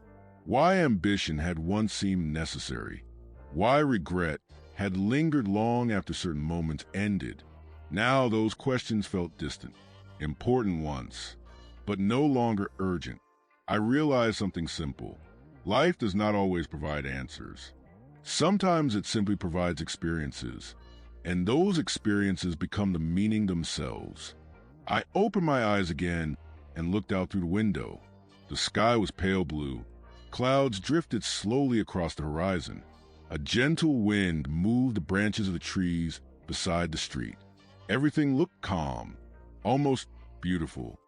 S1: Why ambition had once seemed necessary, why regret had lingered long after certain moments ended. Now those questions felt distant, important once, but no longer urgent. I realized something simple. Life does not always provide answers. Sometimes it simply provides experiences, and those experiences become the meaning themselves. I opened my eyes again and looked out through the window. The sky was pale blue. Clouds drifted slowly across the horizon. A gentle wind moved the branches of the trees beside the street. Everything looked calm, almost beautiful.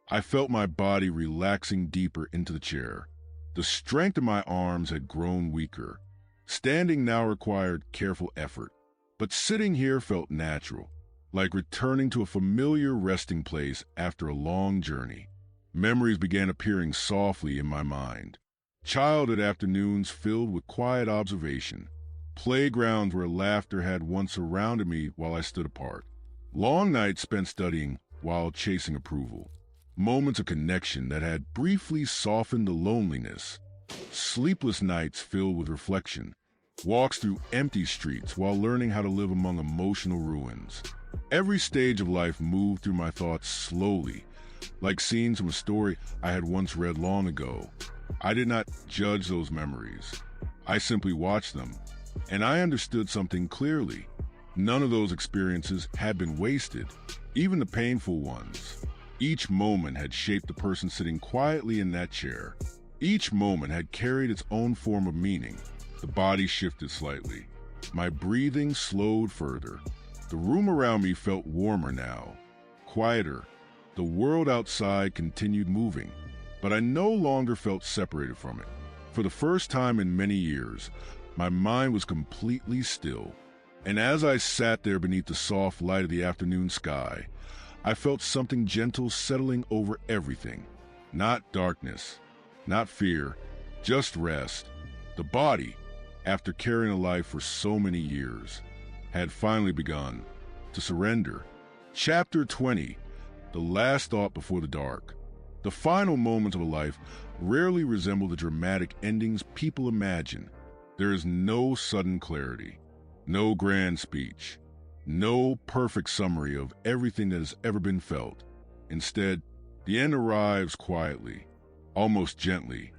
S1: I felt my body relaxing deeper into the chair. The strength of my arms had grown weaker. Standing now required careful effort, but sitting here felt natural, like returning to a familiar resting place after a long journey. Memories began appearing softly in my mind. Childhood afternoons filled with quiet observation. Playgrounds where laughter had once surrounded me while I stood apart. Long nights spent studying while chasing approval. Moments of connection that had briefly softened the loneliness. Sleepless nights filled with reflection. Walks through empty streets while learning how to live among emotional ruins. Every stage of life moved through my thoughts slowly, like scenes from a story I had once read long ago. I did not judge those memories. I simply watched them, and I understood something clearly. None of those experiences had been wasted, even the painful ones. Each moment had shaped the person sitting quietly in that chair. Each moment had carried its own form of meaning. The body shifted slightly. My breathing slowed further. The room around me felt warmer now, quieter. The world outside continued moving, but I no longer felt separated from it. For the first time in many years, my mind was completely still. And as I sat there beneath the soft light of the afternoon sky, I felt something gentle settling over everything. Not darkness, not fear, just rest. The body, after carrying a life for so many years, had finally begun to surrender. Chapter 20, The Last Thought Before the Dark. The final moments of a life rarely resemble the dramatic endings people imagine. There is no sudden clarity, no grand speech, no perfect summary of everything that has ever been felt. Instead, the end arrives quietly, almost gently,